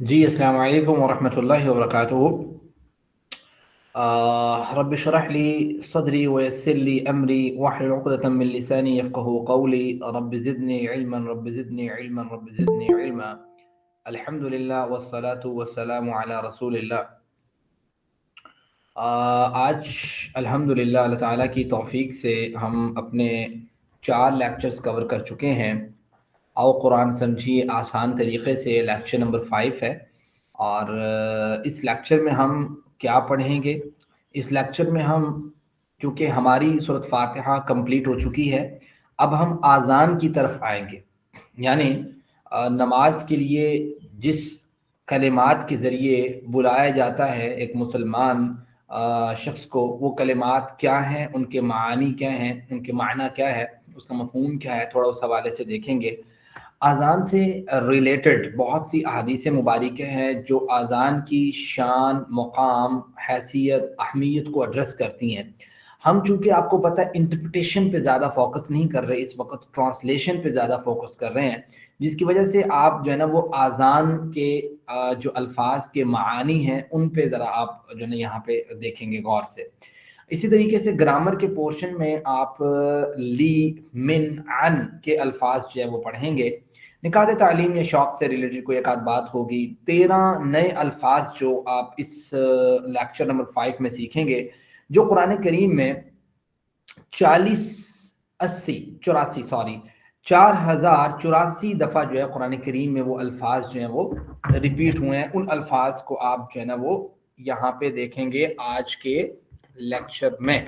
جی السلام علیکم ورحمۃ اللہ وبرکاتہ۔ رب اشرح لی صدری ویسر لی امری واحلل عقدۃ من لسانی یفقهوا قولی رب زدنی علما رب زدنی علما رب زدنی علما۔ الحمد للہ والصلاة والسلام علی رسول اللہ۔ آج الحمد للہ اللہ تعالیٰ کی توفیق سے ہم اپنے 4 لیکچرز کور کر چکے ہیں۔ آؤ قرآن سمجھیے آسان طریقے سے لیکچر نمبر 5 ہے، اور اس لیکچر میں ہم کیا پڑھیں گے؟ اس لیکچر میں ہم، کیونکہ ہماری سورۃ فاتحہ کمپلیٹ ہو چکی ہے، اب ہم آذان کی طرف آئیں گے۔ یعنی نماز کے لیے جس کلمات کے ذریعے بلایا جاتا ہے ایک مسلمان شخص کو، وہ کلمات کیا ہیں، ان کے معانی کیا ہیں، ان کے معنی کیا ہے، اس کا مفہوم کیا ہے، تھوڑا اس حوالے سے دیکھیں گے۔ اذان سے ریلیٹڈ بہت سی احادیث مبارکہ ہیں جو اذان کی شان، مقام، حیثیت، اہمیت کو ایڈریس کرتی ہیں۔ ہم چونکہ آپ کو پتہ ہے انٹرپریٹیشن پہ زیادہ فوکس نہیں کر رہے، اس وقت ٹرانسلیشن پہ زیادہ فوکس کر رہے ہیں، جس کی وجہ سے آپ جو ہے نا وہ اذان کے جو الفاظ کے معانی ہیں ان پہ ذرا آپ جو ہے نا یہاں پہ دیکھیں گے غور سے۔ اسی طریقے سے گرامر کے پورشن میں آپ لی، من، عن کے الفاظ جو ہے وہ پڑھیں گے۔ نکات تعلیم یا شوق سے ریلیٹڈ کوئی ایک آدھ بات ہوگی۔ 13 نئے الفاظ جو آپ اس لیکچر نمبر 5 میں سیکھیں گے، جو قرآن کریم میں 4084 دفعہ جو ہے قرآن کریم میں وہ الفاظ جو ہیں وہ ریپیٹ ہوئے ہیں۔ ان الفاظ کو آپ جو ہے نا وہ یہاں پہ دیکھیں گے آج کے لیکچر میں۔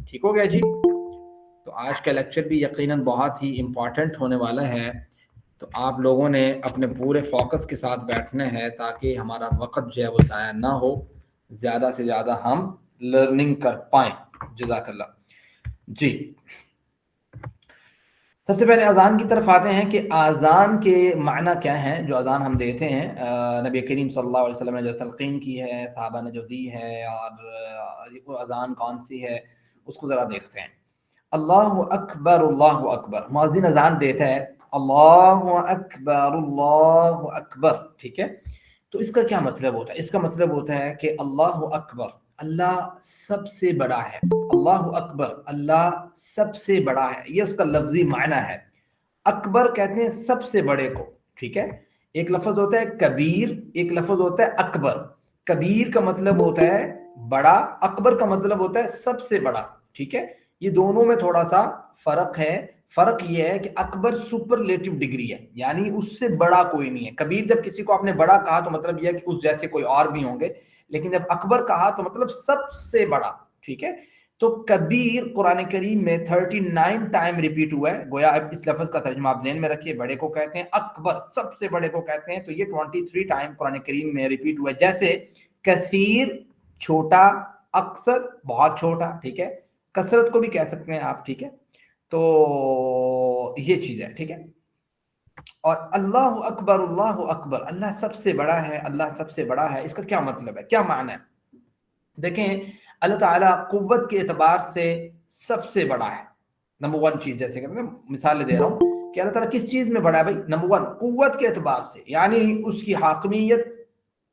ٹھیک ہو گیا جی؟ تو آج کا لیکچر بھی یقیناً بہت ہی امپورٹنٹ ہونے والا ہے، تو آپ لوگوں نے اپنے پورے فوکس کے ساتھ بیٹھنا ہے تاکہ ہمارا وقت جو ہے وہ ضائع نہ ہو، زیادہ سے زیادہ ہم لرننگ کر پائیں۔ جزاک اللہ۔ جی، سب سے پہلے اذان کی طرف آتے ہیں کہ اذان کے معنی کیا ہیں جو اذان ہم دیتے ہیں۔ نبی کریم صلی اللہ علیہ وسلم نے جو تلقین کی ہے، صحابہ نے جو دی ہے، اور اذان کون سی ہے اس کو ذرا دیکھتے ہیں۔ اللہ اکبر اللہ اکبر، مؤذن اذان دیتا ہے اللہ اکبر اللہ اکبر، ٹھیک ہے؟ تو اس کا کیا مطلب ہوتا ہے؟ اس کا مطلب ہوتا ہے کہ اللہ اکبر، اللہ سب سے بڑا ہے۔ اللہ اکبر، اللہ سب سے بڑا ہے، یہ اس کا لفظی معنی ہے۔ اکبر کہتے ہیں سب سے بڑے کو، ٹھیک ہے؟ ایک لفظ ہوتا ہے کبیر، ایک لفظ ہوتا ہے اکبر۔ کبیر کا مطلب ہوتا ہے بڑا، اکبر کا مطلب ہوتا ہے سب سے بڑا، ٹھیک ہے؟ یہ دونوں میں تھوڑا سا فرق ہے۔ فرق یہ ہے کہ اکبر سپرلیٹو ڈگری ہے، یعنی اس سے بڑا کوئی نہیں ہے۔ کبیر جب کسی کو آپ نے بڑا کہا تو مطلب یہ ہے کہ اس جیسے کوئی اور بھی ہوں گے، لیکن جب اکبر کہا تو مطلب سب سے بڑا، ٹھیک ہے؟ تو کبیر قرآن کریم میں 39 ٹائم ریپیٹ ہوا ہے۔ گویا اب اس لفظ کا ترجمہ آپ ذہن میں رکھیے، بڑے کو کہتے ہیں اکبر، سب سے بڑے کو کہتے ہیں، تو یہ 23 ٹائم قرآن کریم میں ریپیٹ ہوا ہے۔ جیسے کثیر چھوٹا، اکثر بہت چھوٹا، ٹھیک ہے؟ کثرت کو بھی کہہ سکتے ہیں آپ، ٹھیک ہے؟ تو یہ چیز ہے، ٹھیک ہے؟ اور اللہ اکبر اللہ اکبر، اللہ سب سے بڑا ہے، اللہ سب سے بڑا ہے، اس کا کیا مطلب ہے، کیا معنی ہے؟ دیکھیں، اللہ تعالیٰ قوت کے اعتبار سے سب سے بڑا ہے۔ نمبر 1 چیز، جیسے کہ میں مثال دے رہا ہوں کہ اللہ تعالیٰ کس چیز میں بڑا ہے بھائی؟ نمبر 1 قوت کے اعتبار سے، یعنی اس کی حاکمیت،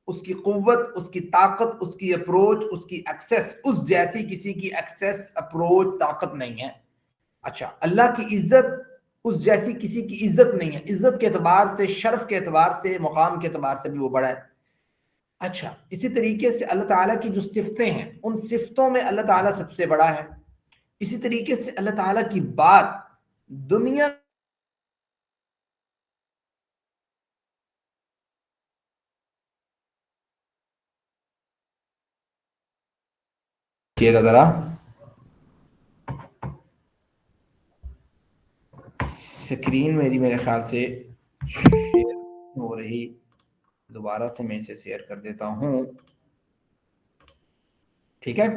اس کی قوت، اس کی طاقت، اس کی اپروچ، اس کی ایکسس، اس جیسی کسی کی ایکسس، اپروچ، طاقت نہیں ہے۔ اچھا، اللہ کی عزت اس جیسی کسی کی عزت نہیں ہے، عزت کے اعتبار سے، شرف کے اعتبار سے، مقام کے اعتبار سے بھی وہ بڑا ہے۔ اچھا، اسی طریقے سے اللہ تعالیٰ کی جو صفتیں ہیں، ان صفتوں میں اللہ تعالیٰ سب سے بڑا ہے۔ اسی طریقے سے اللہ تعالیٰ کی بات دنیا کیے گا ذرا، سکرین میری میرے خیال سے شیئر ہو رہی، دوبارہ سے میں اسے شیئر کر دیتا ہوں، ٹھیک ہے؟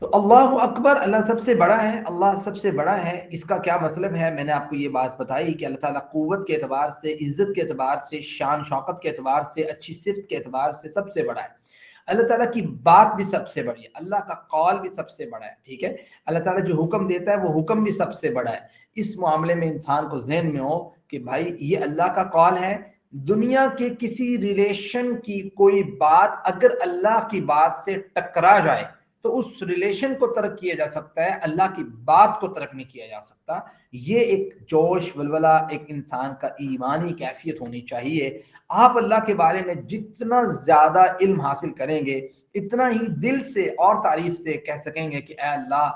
تو اللہ اکبر، اللہ سب سے بڑا ہے، اللہ سب سے بڑا ہے، اس کا کیا مطلب ہے؟ میں نے آپ کو یہ بات بتائی کہ اللہ تعالیٰ قوت کے اعتبار سے، عزت کے اعتبار سے، شان شوکت کے اعتبار سے، اچھی صفت کے اعتبار سے سب سے بڑا ہے۔ اللہ تعالیٰ کی بات بھی سب سے بڑی ہے، اللہ کا قول بھی سب سے بڑا ہے، ٹھیک ہے؟ اللہ تعالیٰ جو حکم دیتا ہے وہ حکم بھی سب سے بڑا ہے۔ اس معاملے میں انسان کو ذہن میں ہو کہ بھائی یہ اللہ کا قول ہے، دنیا کے کسی ریلیشن کی کوئی بات اگر اللہ کی بات سے ٹکرا جائے تو اس ریلیشن کو ترک کیا جا سکتا ہے، اللہ کی بات کو ترک نہیں کیا جا سکتا۔ یہ ایک جوش ولولہ ایک انسان کا ایمانی کیفیت ہونی چاہیے۔ آپ اللہ کے بارے میں جتنا زیادہ علم حاصل کریں گے اتنا ہی دل سے اور تعریف سے کہہ سکیں گے کہ اے اللہ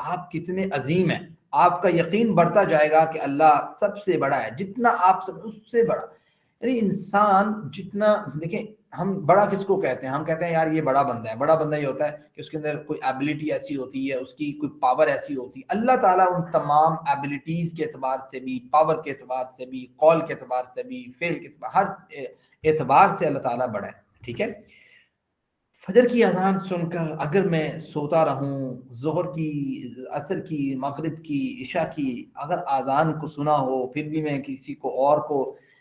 آپ کتنے عظیم ہیں۔ آپ کا یقین بڑھتا جائے گا کہ اللہ سب سے بڑا ہے، جتنا آپ سب اس سے بڑا۔ یعنی انسان جتنا، دیکھیں ہم بڑا کس کو کہتے ہیں؟ ہم کہتے ہیں یار یہ بڑا بندہ ہے۔ بڑا بندہ یہ ہوتا ہے کہ اس کے اندر کوئی ایبلٹی ایسی ہوتی ہے، اس کی کوئی پاور ایسی ہوتی ہے۔ اللہ تعالیٰ ان تمام ایبلٹیز کے اعتبار سے بھی، پاور کے اعتبار سے بھی، قول کے اعتبار سے بھی، فعل کے اعتبار، ہر اعتبار سے اللہ تعالیٰ بڑا ہے، ٹھیک ہے۔ فجر کی اذان سن کر اگر میں سوتا رہوں، ظہر کی، عصر کی، مغرب کی، عشاء کی اگر اذان کو سنا ہو، پھر بھی میں کسی کو اور کو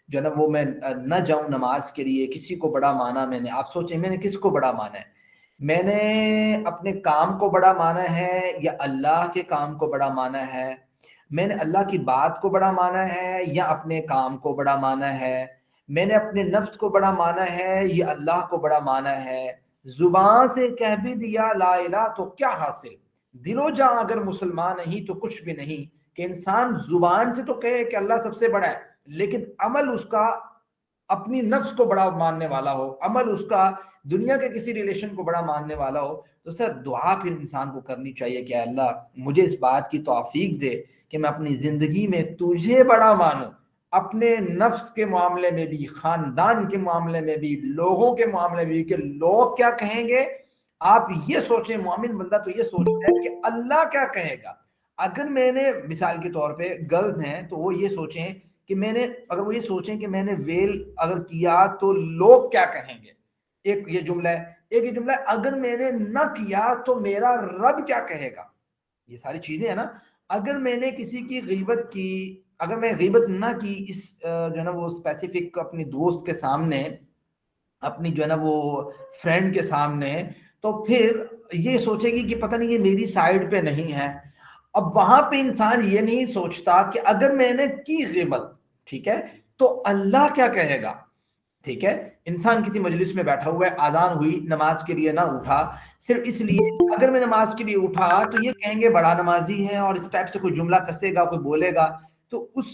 جو ہے نا وہ میں نہ جاؤں نماز کے لیے، کسی کو بڑا مانا میں نے، آپ سوچیں میں نے کس کو بڑا مانا ہے؟ میں نے اپنے کام کو بڑا مانا ہے یا اللہ کے کام کو بڑا مانا ہے؟ میں نے اللہ کی بات کو بڑا مانا ہے یا اپنے کام کو بڑا مانا ہے؟ میں نے اپنے نفس کو بڑا مانا ہے یا اللہ کو بڑا مانا ہے؟ زبان سے کہہ بھی دیا لا الہ تو کیا حاصل، دل و جاں اگر مسلمان نہیں تو کچھ بھی نہیں۔ کہ انسان زبان سے تو کہے کہ اللہ سب سے بڑا ہے، لیکن عمل اس کا اپنی نفس کو بڑا ماننے والا ہو، عمل اس کا دنیا کے کسی ریلیشن کو بڑا ماننے والا ہو، تو سر دعا پھر انسان کو کرنی چاہیے کہ اللہ مجھے اس بات کی توفیق دے کہ میں اپنی زندگی میں تجھے بڑا مانوں، اپنے نفس کے معاملے میں بھی، خاندان کے معاملے میں بھی، لوگوں کے معاملے میں بھی، کہ لوگ کیا کہیں گے۔ آپ یہ سوچیں، مومن بندہ تو یہ سوچتا ہے کہ اللہ کیا کہے گا۔ اگر میں نے مثال کے طور پہ گرلز ہیں تو وہ یہ سوچیں کہ میں نے، اگر وہ یہ سوچیں کہ میں نے ویل اگر کیا تو لوگ کیا کہیں گے، ایک یہ جملہ ہے۔ ایک یہ جملہ ہے اگر میں نے نہ کیا تو میرا رب کیا کہے گا۔ یہ ساری چیزیں ہیں نا۔ اگر میں نے کسی کی غیبت کی، اگر میں غیبت نہ کی اس جو ہے نا وہ اسپیسیفک اپنی دوست کے سامنے، اپنی جو ہے نا وہ فرینڈ کے سامنے، تو پھر یہ سوچے گی کہ پتہ نہیں یہ میری سائیڈ پہ نہیں ہے۔ اب وہاں پہ انسان یہ نہیں سوچتا کہ اگر میں نے کی غیبت، ٹھیک ہے، تو اللہ کیا کہے گا، ٹھیک ہے۔ انسان کسی مجلس میں بیٹھا ہوا ہے، آذان ہوئی، نماز کے لیے نہ اٹھا، صرف اس لیے اگر میں نماز کے لیے اٹھا تو یہ کہیں گے بڑا نمازی ہے، اور اس ٹائپ سے کوئی جملہ کسے گا، کوئی بولے گا، تو اس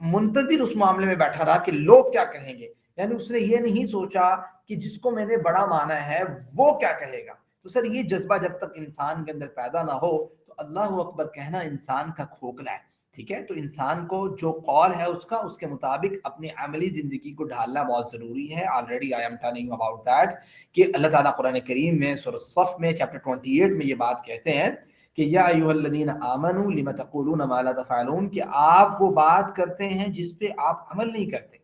منتظر اس معاملے میں بیٹھا رہا کہ لوگ کیا کہیں گے۔ یعنی اس نے یہ نہیں سوچا کہ جس کو میں نے بڑا مانا ہے وہ کیا کہے گا۔ تو سر یہ جذبہ جب تک انسان کے اندر پیدا نہ ہو تو اللہ اکبر کہنا انسان کا کھوکھلا ہے، ٹھیک ہے۔ تو انسان کو جو قول ہے اس کا، اس کے مطابق اپنی عملی زندگی کو ڈھالنا بہت ضروری ہے۔ Already I am telling you about that کہ اللہ تعالیٰ قرآن کریم میں سورہ صف میں چیپٹر 28 میں یہ بات کہتے ہیں کہ یا ایھا الذین آمنوا لم تقولون ما لا تفعلون، کہ آپ وہ بات کرتے ہیں جس پہ آپ عمل نہیں کرتے،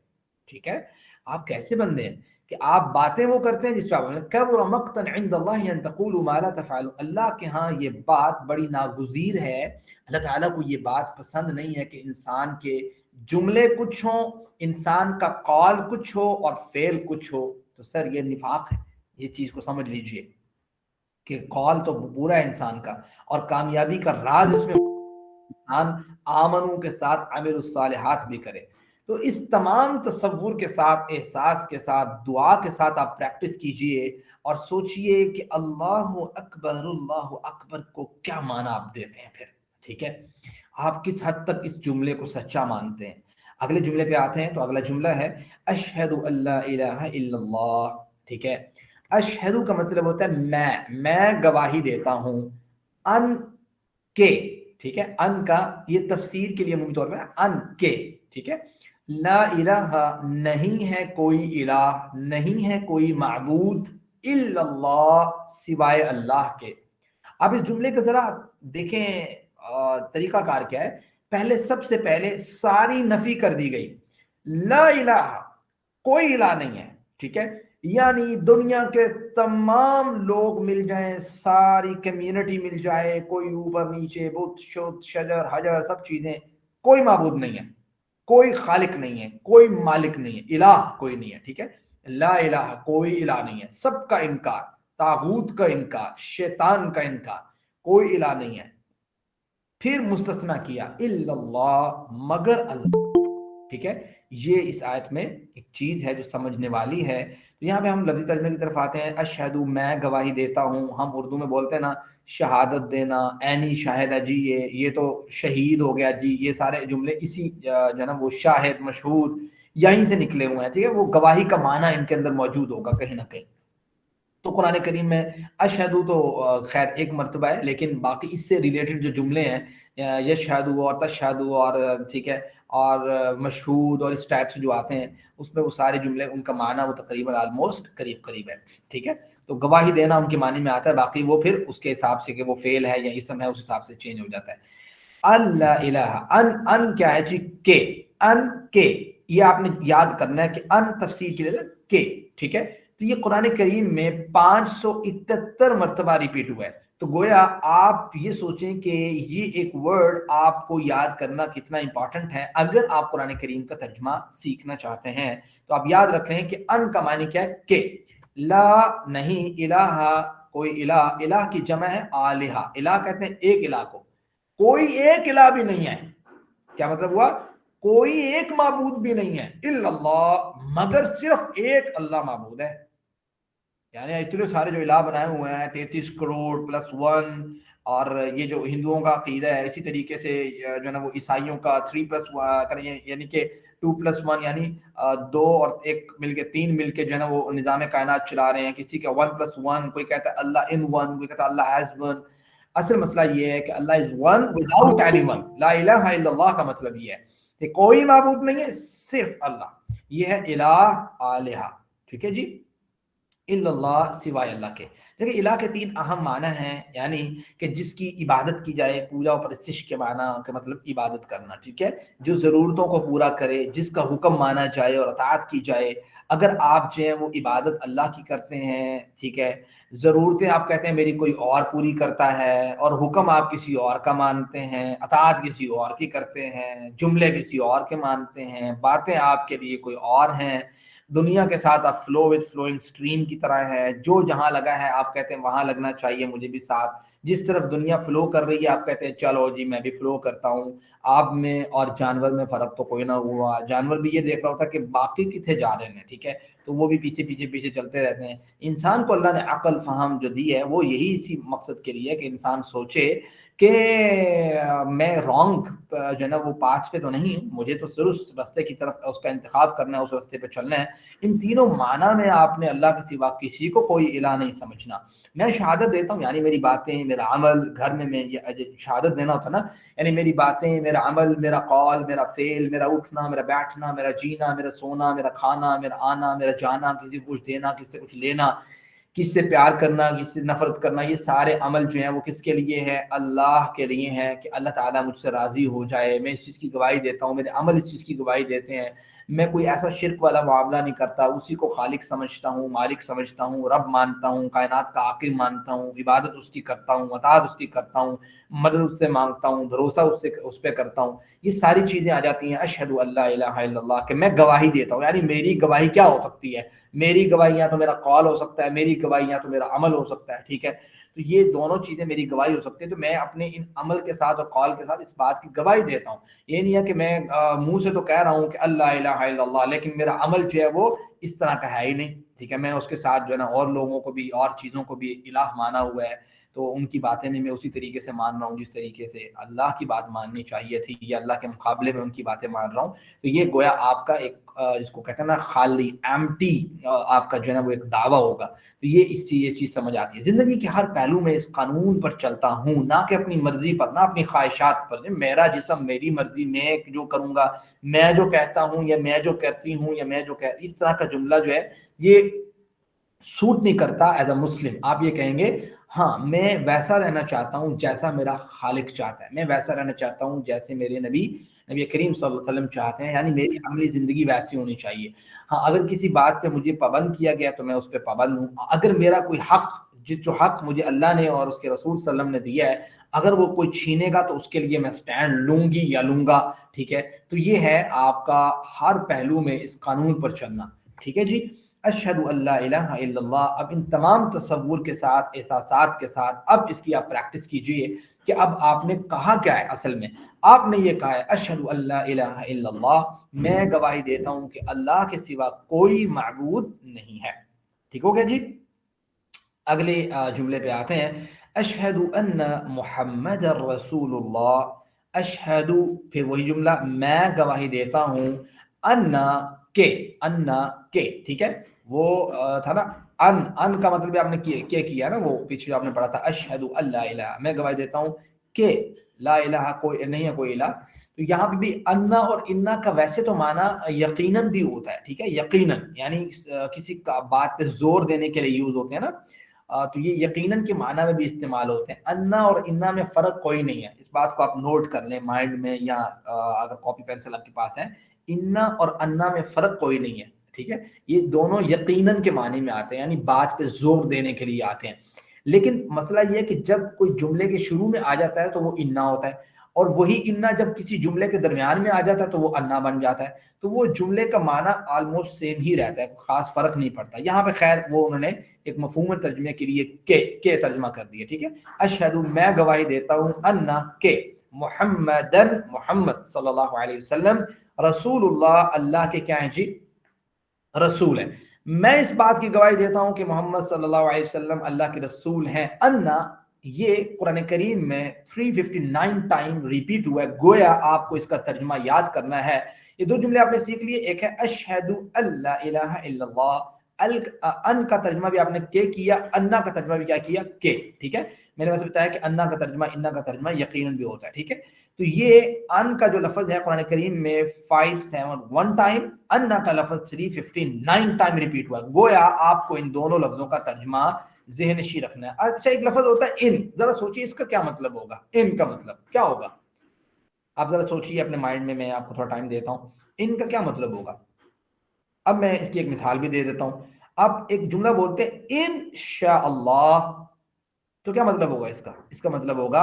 ٹھیک ہے۔ آپ کیسے بندے ہیں کہ آپ باتیں وہ کرتے ہیں جس پہ آپ، کبر مقتا عند اللہ ان تقولوا ما لا تفعلون، اللہ کے ہاں یہ بات بڑی ناگزیر ہے، اللہ تعالیٰ کو یہ بات پسند نہیں ہے کہ انسان کے جملے کچھ ہوں، انسان کا قول کچھ ہو اور فعل کچھ ہو۔ تو سر یہ نفاق ہے، یہ چیز کو سمجھ لیجئے کہ قول تو پورا ہے انسان کا، اور کامیابی کا راز اس میں انسان آمنوں کے ساتھ عمل الصالحات بھی کرے۔ تو اس تمام تصور کے ساتھ، احساس کے ساتھ، دعا کے ساتھ آپ پریکٹس کیجئے اور سوچئے کہ اللہ اکبر کو کیا معنی آپ دیتے ہیں پھر، ٹھیک ہے۔ آپ کس حد تک اس جملے کو سچا مانتے ہیں۔ اگلے جملے پہ آتے ہیں، تو اگلا جملہ ہے اشہد ان لا الہ الا اللہ، ٹھیک ہے۔ اشہد کا مطلب ہوتا ہے میں گواہی دیتا ہوں، ان کے، ٹھیک ہے۔ ان کا یہ تفسیر کے لیے عمومی طور پہ ان کے، ٹھیک ہے۔ لا الہ نہیں ہے کوئی الہ، نہیں ہے کوئی معبود، الا اللہ سوائے اللہ کے۔ اب اس جملے کا ذرا دیکھیں طریقہ کار کیا ہے۔ پہلے سب سے پہلے ساری نفی کر دی گئی، لا الہ کوئی الہ نہیں ہے، ٹھیک ہے۔ یعنی دنیا کے تمام لوگ مل جائیں، ساری کمیونٹی مل جائے، کوئی اوپر نیچے، بت شت شجر حجر سب چیزیں، کوئی معبود نہیں ہے، کوئی خالق نہیں ہے، کوئی مالک نہیں ہے، الہ کوئی نہیں ہے، ٹھیک ہے۔ لا الہ کوئی الہ نہیں ہے، سب کا انکار، طاغوت کا انکار، شیطان کا انکار، کوئی الہ نہیں ہے۔ پھر مستثنیٰ کیا الا اللہ مگر اللہ، ٹھیک ہے، یہ اس آیت میں ایک چیز ہے جو سمجھنے والی ہے۔ تو یہاں پہ ہم لفظی ترجمے کی طرف آتے ہیں، اشہد میں گواہی دیتا ہوں، ہم اردو میں بولتے ہیں نا شہادت دینا، عینی شاہدہ جی، یہ تو شہید ہو گیا جی، یہ سارے جملے اسی جو ہے نا وہ شاہد مشہود یہیں سے نکلے ہوئے ہیں، ٹھیک ہے، وہ گواہی کا معنی ان کے اندر موجود ہوگا کہیں نہ کہیں۔ تو قرآن کریم میں اشہدو تو خیر ایک مرتبہ ہے، لیکن باقی اس سے ریلیٹڈ جو جملے ہیں یشہدو اور تشہدو اور ٹھیک ہے اور مشہود اور اس ٹائپ سے جو آتے ہیں، اس میں وہ سارے جملے ان کا معنی وہ تقریباً آلموسٹ قریب قریب ہے، ٹھیک ہے۔ تو گواہی دینا ان کے معنی میں آتا ہے، باقی وہ پھر اس کے حساب سے کہ وہ فعل ہے یا اسم ہے اس حساب سے چینج ہو جاتا ہے۔ اللہ الہ، ان کیا ہے جی؟ کے، ان کے، یہ آپ نے یاد کرنا ہے کہ ان تفسیر کے لیے کے، ٹھیک ہے۔ تو یہ قرآن کریم میں 571 مرتبہ ریپیٹ ہوا ہے۔ تو گویا آپ یہ سوچیں کہ یہ ایک ورڈ آپ کو یاد کرنا کتنا امپورٹنٹ ہے اگر آپ قرآن کریم کا ترجمہ سیکھنا چاہتے ہیں۔ تو آپ یاد رکھ رہے ہیں کہ ان کا معنی کیا ہے؟ کہ، لا نہیں، الہ کوئی الہ، الہ کی جمع ہے آلہہ، الہ کہتے ہیں ایک الہ کو، کوئی ایک الہ بھی نہیں ہے۔ کیا مطلب ہوا؟ کوئی ایک معبود بھی نہیں ہے، الا اللہ، مگر صرف ایک اللہ معبود ہے۔ یعنی اتنے سارے جو الہ بنائے ہوئے ہیں 33 کروڑ پلس ون، اور یہ جو ہندوؤں کا عقیدہ ہے اسی طریقے سے جو ہے نا وہ عیسائیوں کا 3+1 یعنی کہ 2+1 یعنی 2 اور 1 مل کے 3 مل کے جو ہے نا وہ نظام کائنات چلا رہے ہیں، کسی کا 1+1، کوئی کہتا ہے اللہ ان ون، کوئی کہتا ہے اللہ ایز ون۔ اصل مسئلہ یہ ہے کہ اللہ is one without any one, لا الہ الا اللہ کا مطلب یہ ہے کہ کوئی معبود نہیں ہے، صرف اللہ، یہ ہے الہ آلہہ، ٹھیک ہے جی، الا اللہ، سوائے اللہ کے۔ دیکھیں الہ کے 3 اہم معنی ہیں، یعنی کہ جس کی عبادت کی جائے، پوجا و پرستش کے معنی کا مطلب عبادت کرنا، ٹھیک ہے، جو ضرورتوں کو پورا کرے، جس کا حکم مانا جائے اور اطاعت کی جائے۔ اگر آپ جو ہیں وہ عبادت اللہ کی کرتے ہیں، ٹھیک ہے، ضرورتیں آپ کہتے ہیں میری کوئی اور پوری کرتا ہے، اور حکم آپ کسی اور کا مانتے ہیں، اطاعت کسی اور کی کرتے ہیں، جملے کسی اور کے مانتے ہیں، باتیں آپ کے لیے کوئی اور ہیں، دنیا کے ساتھ آپ فلو وتھ فلوئنگ سٹریم کی طرح ہے، جو جہاں لگا ہے آپ کہتے ہیں وہاں لگنا چاہیے مجھے بھی ساتھ، جس طرف دنیا فلو کر رہی ہے آپ کہتے ہیں چلو جی میں بھی فلو کرتا ہوں۔ آپ میں اور جانور میں فرق تو کوئی نہ ہوا، جانور بھی یہ دیکھ رہا ہوتا کہ باقی کتنے جا رہے ہیں، ٹھیک ہے، تو وہ بھی پیچھے پیچھے پیچھے چلتے رہتے ہیں۔ انسان کو اللہ نے عقل فہم جو دی ہے وہ یہی اسی مقصد کے لیے کہ انسان سوچے کہ میں رانگ جو ہے نا وہ پاتھ پہ تو نہیں ہوں، مجھے تو درست راستے کی طرف اس کا انتخاب کرنا ہے، اس راستے پہ چلنا ہے۔ ان تینوں معنی میں آپ نے اللہ کے سوا کسی کو کوئی الہ نہیں سمجھنا۔ میں شہادت دیتا ہوں یعنی میری باتیں، میرا عمل، گھر میں شہادت دینا ہوتا نا، یعنی میری باتیں، میرا عمل، میرا قول، میرا فعل، میرا اٹھنا، میرا بیٹھنا، میرا جینا، میرا سونا، میرا کھانا، میرا آنا، میرا جانا، کسی کو کچھ دینا، کسی سے کچھ لینا، کس سے پیار کرنا، کس سے نفرت کرنا، یہ سارے عمل جو ہیں وہ کس کے لیے ہیں؟ اللہ کے لیے ہیں، کہ اللہ تعالیٰ مجھ سے راضی ہو جائے۔ میں اس چیز کی گواہی دیتا ہوں، میرے عمل اس چیز کی گواہی دیتے ہیں۔ میں کوئی ایسا شرک والا معاملہ نہیں کرتا، اسی کو خالق سمجھتا ہوں، مالک سمجھتا ہوں، رب مانتا ہوں، کائنات کا عاقل مانتا ہوں، عبادت اس کی کرتا ہوں، اطاعت اس کی کرتا ہوں، مدد اس سے مانگتا ہوں، بھروسہ اس پہ کرتا ہوں۔ یہ ساری چیزیں آ جاتی ہیں اشہد اللہ الہ الا اللہ، کہ میں گواہی دیتا ہوں، یعنی میری گواہی کیا ہو سکتی ہے؟ میری گواہی یا تو میرا قول ہو سکتا ہے، میری گواہی یا تو میرا عمل ہو سکتا ہے، ٹھیک ہے۔ تو یہ دونوں چیزیں میری گواہی ہو سکتی ہیں، تو میں اپنے ان عمل کے ساتھ اور قول کے ساتھ اس بات کی گواہی دیتا ہوں۔ یہ نہیں ہے کہ میں منہ سے تو کہہ رہا ہوں کہ اللہ الہ الا اللہ، لیکن میرا عمل جو ہے وہ اس طرح کا ہے ہی نہیں، ٹھیک ہے، میں اس کے ساتھ جو ہے نا اور لوگوں کو بھی اور چیزوں کو بھی الہ مانا ہوا ہے، تو ان کی باتیں بھی میں اسی طریقے سے مان رہا ہوں جس طریقے سے اللہ کی بات ماننی چاہیے تھی، یا اللہ کے مقابلے میں ان کی باتیں مان رہا ہوں۔ تو یہ گویا آپ کا ایک جس کو کہتے ہیں نا خالی ایمٹی آپ کا جو ہے نا وہ ایک دعویٰ ہوگا۔ تو یہ چیز سمجھ آتی ہے۔ زندگی کے ہر پہلو میں اس قانون پر چلتا ہوں، نہ کہ اپنی مرضی پر، نہ اپنی خواہشات پر، میرا جسم میری مرضی، میں جو کروں گا، میں جو کہتا ہوں یا میں جو کرتی ہوں یا میں جو اس طرح کا جملہ جو ہے یہ سوٹ نہیں کرتا ایز اے مسلم۔ آپ یہ کہیں گے ہاں میں ویسا رہنا چاہتا ہوں جیسا میرا خالق چاہتا ہے، میں ویسا رہنا چاہتا ہوں جیسے میرے نبی کریم صلی اللہ علیہ وسلم چاہتے ہیں، یعنی میری عملی زندگی ویسی ہونی چاہیے۔ ہاں اگر کسی بات پہ مجھے پابند کیا گیا تو میں اس پہ پابند ہوں۔ اگر میرا کوئی حق، جو حق مجھے اللہ نے اور اس کے رسول صلی اللہ علیہ وسلم نے دیا ہے، اگر وہ کوئی چھینے گا تو اس کے لیے میں سٹینڈ لوں گی یا لوں گا، ٹھیک ہے۔ تو یہ ہے آپ کا ہر پہلو میں اس قانون پر چلنا، ٹھیک ہے جی۔ اشہد اللہ الہ الا اللہ، اب ان تمام تصور کے ساتھ، احساسات کے ساتھ اب اس کی آپ پریکٹس کیجئے۔ کہ اب آپ نے کہا کیا ہے اصل میں؟ آپ نے یہ کہا ہے اشہد ان لا الہ الا اللہ، میں گواہی دیتا ہوں کہ اللہ کے سوا کوئی معبود نہیں ہے. ٹھیک ہو گیا جی. اگلے جملے پہ آتے ہیں. اشہد ان محمد رسول اللہ. اشہد، پھر وہی جملہ، میں گواہی دیتا ہوں، انا کے، ٹھیک ہے. وہ تھا نا ان کا مطلب آپ نے کیا نا، وہ پیچھے آپ نے پڑھا تھا اشہد ان لا الہ، میں گواہی دیتا ہوں کہ لا الہ کوئی نہیں ہے، کوئی الہ. تو یہاں پہ بھی انا اور انا کا ویسے تو معنی یقیناً بھی ہوتا ہے، ٹھیک ہے، یقیناً یعنی کسی کا بات پہ زور دینے کے لیے یوز ہوتے ہیں نا، تو یہ یقیناً کے معنی میں بھی استعمال ہوتے ہیں. انا اور انا میں فرق کوئی نہیں ہے، اس بات کو آپ نوٹ کر لیں مائنڈ میں، یا اگر کاپی پینسل آپ کے پاس ہے، انا اور انا میں فرق کوئی نہیں ہے، ٹھیک ہے. یہ دونوں یقیناً کے معنی میں آتے ہیں، یعنی بات پہ زور دینے کے لیے آتے ہیں. لیکن مسئلہ یہ ہے کہ جب کوئی جملے کے شروع میں آ جاتا ہے تو وہ انا ہوتا ہے، اور وہی انا جب کسی جملے کے درمیان میں آ جاتا ہے تو وہ انا بن جاتا ہے. تو وہ جملے کا معنی آلموسٹ سیم ہی رہتا ہے، خاص فرق نہیں پڑتا. یہاں پہ خیر وہ انہوں نے ایک مفہوم ترجمے کے لیے کے ترجمہ کر دیا، ٹھیک ہے. اشہد، میں گواہی دیتا ہوں، انا کہ محمدن، محمد صلی اللہ علیہ وسلم، رسول اللہ، اللہ کے کیا ہیں جی؟ رسول ہیں. میں اس بات کی گواہی دیتا ہوں کہ محمد صلی اللہ علیہ وسلم اللہ کے رسول ہیں. انا، یہ قرآن کریم میں 359 ٹائم ریپیٹ ہوا ہے، گویا آپ کو اس کا ترجمہ یاد کرنا ہے. یہ دو جملے آپ نے سیکھ لیے، ایک ہے اشہد ان لا الہ الا اللہ، ان کا ترجمہ بھی آپ نے کیا، انا کا ترجمہ بھی کیا کیا، کہ، ٹھیک ہے. میں نے ویسے بتایا کہ انا کا ترجمہ، انا کا ترجمہ یقیناً بھی ہوتا ہے، ٹھیک ہے. تو یہ ان کا جو لفظ ہے قرآن کریم میں 571 ٹائم، انا کا لفظ 359 ٹائم ریپیٹ ہوا. گویا آپ کو ان دونوں لفظوں کا ترجمہ ذہن نشی رکھنا ہے. اچھا، ایک لفظ ہوتا ہے ان، ذرا سوچیے اس کا کیا مطلب ہوگا؟ ان کا مطلب کیا ہوگا؟ آپ ذرا سوچیے اپنے مائنڈ میں آپ کو تھوڑا ٹائم دیتا ہوں. ان کا کیا مطلب ہوگا؟ اب میں اس کی ایک مثال بھی دے دیتا ہوں. اب ایک جملہ بولتے ہیں انشاءاللہ، تو کیا مطلب ہوگا اس کا؟ اس کا مطلب ہوگا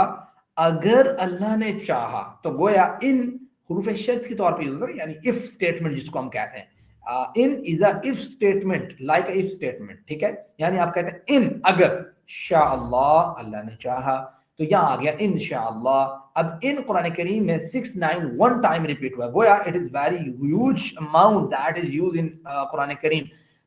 اگر اللہ نے چاہا. تو گویا ان حروف شرط کے طور پہ یوز ہوتا ہے، یعنی اف اسٹیٹمنٹ جس کو ہم کہتے ہیں. ان is a if statement, like a if statement, ٹھیک ہے. یعنی آپ کہتے ہیں ان، اگر شاء اللہ، اللہ نے چاہا، تو یہاں آ گیا انشاءاللہ. اب ان قرآن کریم میں 691 ٹائم ریپیٹ ہوا ہے. گویا it is very huge amount that is use in قرآن کریم.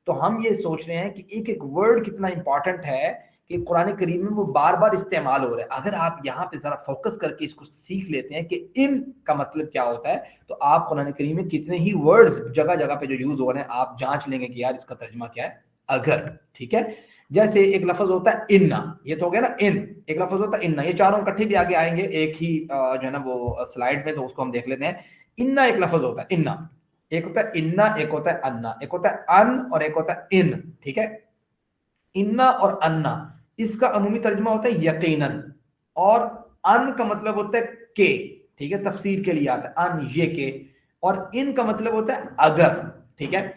تو ہم یہ سوچ رہے ہیں کہ ایک ایک ورڈ کتنا امپورٹنٹ ہے کہ قرآن کریم میں وہ بار بار استعمال ہو رہا ہے. اگر آپ یہاں پہ ذرا فوکس کر کے اس کو سیکھ لیتے ہیں کہ ان کا مطلب کیا ہوتا ہے، تو آپ قرآن کریم میں کتنے ہی ورڈز جگہ جگہ پہ جو یوز ہو رہے ہیں آپ جانچ لیں گے کہ یار اس کا ترجمہ کیا ہے، اگر، ٹھیک ہے. جیسے ایک لفظ ہوتا ہے انا، یہ تو ہو گیا نا ان. ایک لفظ ہوتا ہے انا، یہ چاروں اکٹھے بھی آگے آئیں گے ایک ہی جو ہے نا وہ سلائیڈ میں، تو اس کو ہم دیکھ لیتے ہیں. انا ایک لفظ ہوتا ہے، انا ایک ہوتا ہے، انا ایک ہوتا ہے، انا ایک ہوتا ہے، ان اور ایک ہوتا ہے ان، ٹھیک ہے. انا اور انا، اس کا عمومی ترجمہ ہوتا ہے یقیناً، اور ان کا مطلب ہوتا ہے کہ، ٹھیک ہے، تفسیر کے لیے آتا ہے ان، یہ کہ. اور ان کا مطلب ہوتا ہے اگر، ٹھیک ہے.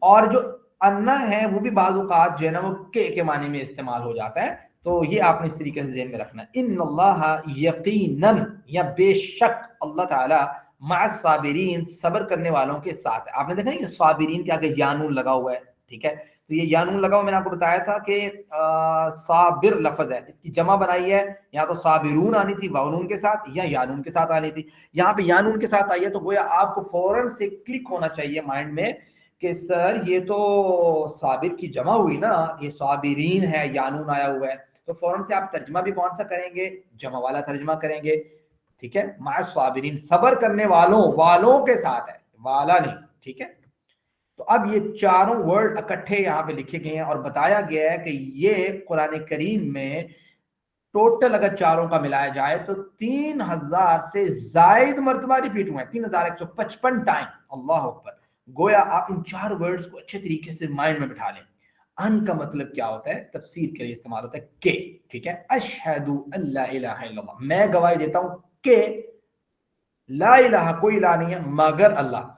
اور جو انا ہے وہ بھی بعض اوقات جو ہے نا وہ کے معنی میں استعمال ہو جاتا ہے. تو یہ آپ نے اس طریقے سے ذہن میں رکھنا ہے. ان اللہ یقیناً، یا بے شک اللہ تعالی، مع الصابرین، صبر کرنے والوں کے ساتھ. آپ نے دیکھا یہ صابرین کے آگے یانون لگا ہوا ہے، ٹھیک ہے. تو یہ یانون لگا ہوا، میں نے آپ کو بتایا تھا کہ صابر لفظ ہے، اس کی جمع بنائی ہے یا تو صابرون آنی تھی واونون کے ساتھ، یا یانون کے ساتھ آنی تھی. یہاں پہ یانون کے ساتھ آئی ہے، تو گویا آپ کو فوراً سے کلک ہونا چاہیے مائنڈ میں کہ سر یہ تو صابر کی جمع ہوئی نا، یہ صابرین ہے، یانون آیا ہوا ہے. تو فوراً سے آپ ترجمہ بھی کون سا کریں گے؟ جمع والا ترجمہ کریں گے، ٹھیک ہے. مع الصابرین، صبر کرنے والوں کے ساتھ ہے، والا نہیں، ٹھیک ہے. تو اب یہ چاروں ورڈ اکٹھے یہاں پہ لکھے گئے ہیں اور بتایا گیا ہے کہ یہ قرآن کریم میں ٹوٹل اگر چاروں کا ملایا جائے تو 3000 سے زائد مرتبہ ریپیٹ ہوئے ہیں، 3155 ٹائم. اللہ اکبر. گویا آپ ان چار ورڈز کو اچھے طریقے سے مائنڈ میں بٹھا لیں. ان کا مطلب کیا ہوتا ہے؟ تفسیر کے لیے استعمال ہوتا ہے کہ، ٹھیک ہے. اشہد ان لا الہ الا اللہ، میں گواہی دیتا ہوں کہ لا الہ، کوئی الہ نہیں ہے مگر اللہ.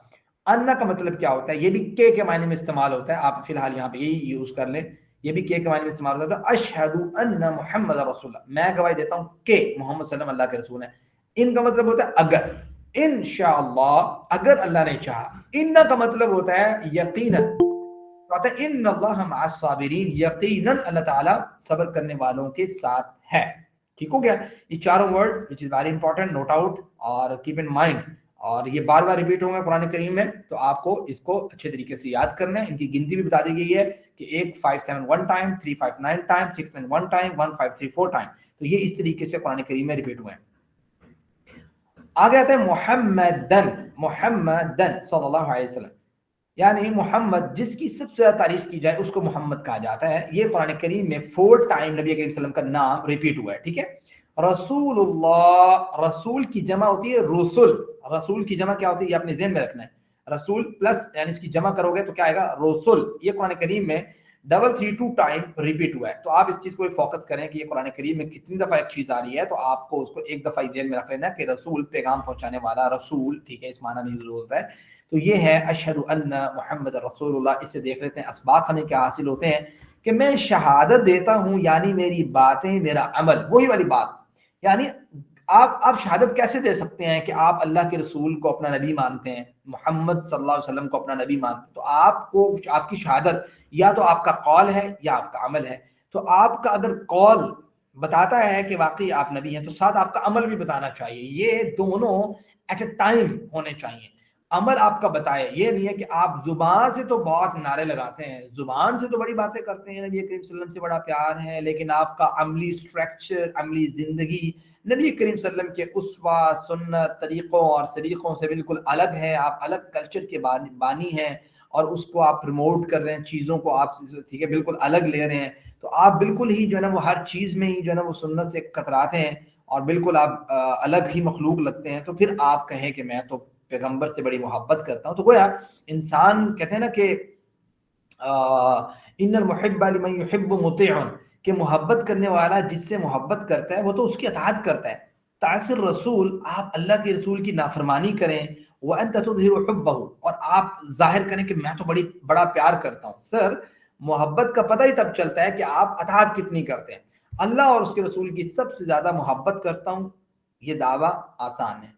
انا کا مطلب کیا ہوتا ہے؟ یہ بھی کے معنی میں استعمال ہوتا ہے. آپ فی الحال یہاں پہ یہی یوز کر لیں، یہ بھی کے معنی میں استعمال ہوتا ہے. اشہد ان محمد رسول اللہ، میں گواہی دیتا ہوں کہ محمد صلی اللہ علیہ وسلم اللہ کے رسول ہیں. ان کا مطلب ہوتا ہے اگر، انشاءاللہ، اگر اللہ نے چاہا. ان کا مطلب ہوتا ہے یقیناً، کہتا ہے ان اللہ مع الصابرین، یقیناً اللہ تعالیٰ صبر کرنے والوں کے ساتھ ہے. ٹھیک ہو گیا؟ یہ چاروں words which is very important, note out اور کیپ ان مائنڈ، اور یہ بار بار ریپیٹ ہوں گے قرآن کریم میں، تو آپ کو اس کو اچھے طریقے سے یاد کرنا ہے۔ ان کی گنتی بھی بتا دی گئی ہے کہ 8571 ٹائم، 359 ٹائم، 691 ٹائم، 1534 ٹائم، تو یہ اس طریقے سے قرآن کریم میں ریپیٹ ہوئے ہیں۔ آگے آتا ہے محمدن، محمدن صلی اللہ علیہ وسلم، یعنی محمد جس کی سب سے زیادہ تعریف کی جائے اس کو محمد کہا جاتا ہے۔ یہ قرآن کریم میں 4 ٹائم نبی کریم صلی اللہ علیہ وسلم کا نام ریپیٹ ہوا ہے، ٹھیک ہے۔ رسول اللہ، رسول کی جمع ہوتی ہے رسول، رسول کی جمع کیا ہوتی ہے یہ اپنے ذہن میں رکھنا ہے، رسول پلس یعنی اس کی جمع کرو گے تو کیا آئے گا، رسول۔ یہ قرآن کریم میں 332 ٹائم ریپیٹ ہوا ہے۔ تو آپ اس چیز کو فوکس کریں کہ یہ قرآن کریم میں کتنی دفعہ ایک چیز آ رہی ہے، تو آپ کو اس کو ایک دفعہ ذہن میں رکھ لینا کہ رسول پیغام پہنچانے والا، رسول، ٹھیک ہے، اس معنی میں یوز ہوتا ہے۔ تو یہ ہے اشہد ان محمد رسول اللہ۔ اس سے دیکھ لیتے ہیں اسباق ہمیں کیا حاصل ہوتے ہیں کہ میں شہادت دیتا ہوں، یعنی میری باتیں، میرا عمل، وہی والی بات، یعنی آپ شہادت کیسے دے سکتے ہیں کہ آپ اللہ کے رسول کو اپنا نبی مانتے ہیں، محمد صلی اللہ علیہ وسلم کو اپنا نبی مانتے ہیں، تو آپ کو آپ کی شہادت یا تو آپ کا قول ہے یا آپ کا عمل ہے۔ تو آپ کا اگر قول بتاتا ہے کہ واقعی آپ نبی ہیں، تو ساتھ آپ کا عمل بھی بتانا چاہیے، یہ دونوں ایٹ اے ٹائم ہونے چاہیے۔ عمل آپ کا بتائے، یہ نہیں ہے کہ آپ زبان سے تو بہت نعرے لگاتے ہیں، زبان سے تو بڑی باتیں کرتے ہیں، نبی کریم صلی اللہ علیہ وسلم سے بڑا پیار ہے، لیکن آپ کا عملی سٹرکچر، عملی زندگی نبی کریم صلی اللہ علیہ وسلم کے اسوہ، سنت، طریقوں اور سلیقوں سے بالکل الگ ہے۔ آپ الگ کلچر کے بانی ہیں اور اس کو آپ پروموٹ کر رہے ہیں، چیزوں کو آپ ٹھیک ہے بالکل الگ لے رہے ہیں، تو آپ بالکل ہی جو ہے نا وہ ہر چیز میں ہی جو ہے نا وہ سنت سے کتراتے ہیں اور بالکل آپ الگ ہی مخلوق لگتے ہیں۔ تو پھر آپ کہیں کہ میں تو پیغمبر سے بڑی محبت کرتا ہوں، تو گویا انسان کہتے ہیں نا کہ ان المحب لمن يحب مطیع، کہ محبت کرنے والا جس سے محبت کرتا ہے وہ تو اس کی اطاعت کرتا ہے۔ تعصر رسول، آپ اللہ کے رسول کی نافرمانی کریں، وانت تظہر حبہ، اور آپ ظاہر کریں کہ میں تو بڑا پیار کرتا ہوں۔ سر، محبت کا پتہ ہی تب چلتا ہے کہ آپ اطاعت کتنی کرتے ہیں۔ اللہ اور اس کے رسول کی سب سے زیادہ محبت کرتا ہوں، یہ دعویٰ آسان ہے،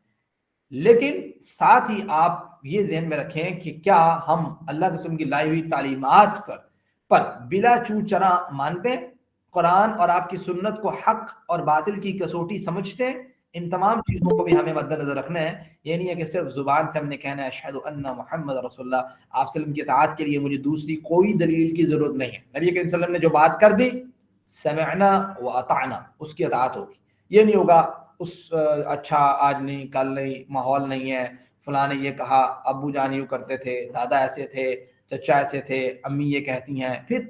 لیکن ساتھ ہی آپ یہ ذہن میں رکھیں کہ کیا ہم اللہ کے رسول کی لائی ہوئی تعلیمات پر بلا چوں چرا مانتے ہیں، قرآن اور آپ کی سنت کو حق اور باطل کی کسوٹی سمجھتے ہیں؟ ان تمام چیزوں کو بھی ہمیں مد نظر رکھنا ہے۔ یہ نہیں ہے کہ صرف زبان سے ہم نے کہنا ہے اشہد ان محمد رسول اللہ، آپ صلی اللہ علیہ وسلم کی اطاعت کے لیے مجھے دوسری کوئی دلیل کی ضرورت نہیں ہے۔ نبی کریم صلی اللہ علیہ وسلم نے جو بات کر دی، سمعنا و اطعنا، اس کی اطاعت ہوگی۔ یہ نہیں ہوگا اچھا آج نہیں، کل نہیں، ماحول نہیں ہے، فلاں نے یہ کہا، ابو جان یوں کرتے تھے، دادا ایسے تھے، چچا ایسے تھے، امی یہ کہتی ہیں۔ پھر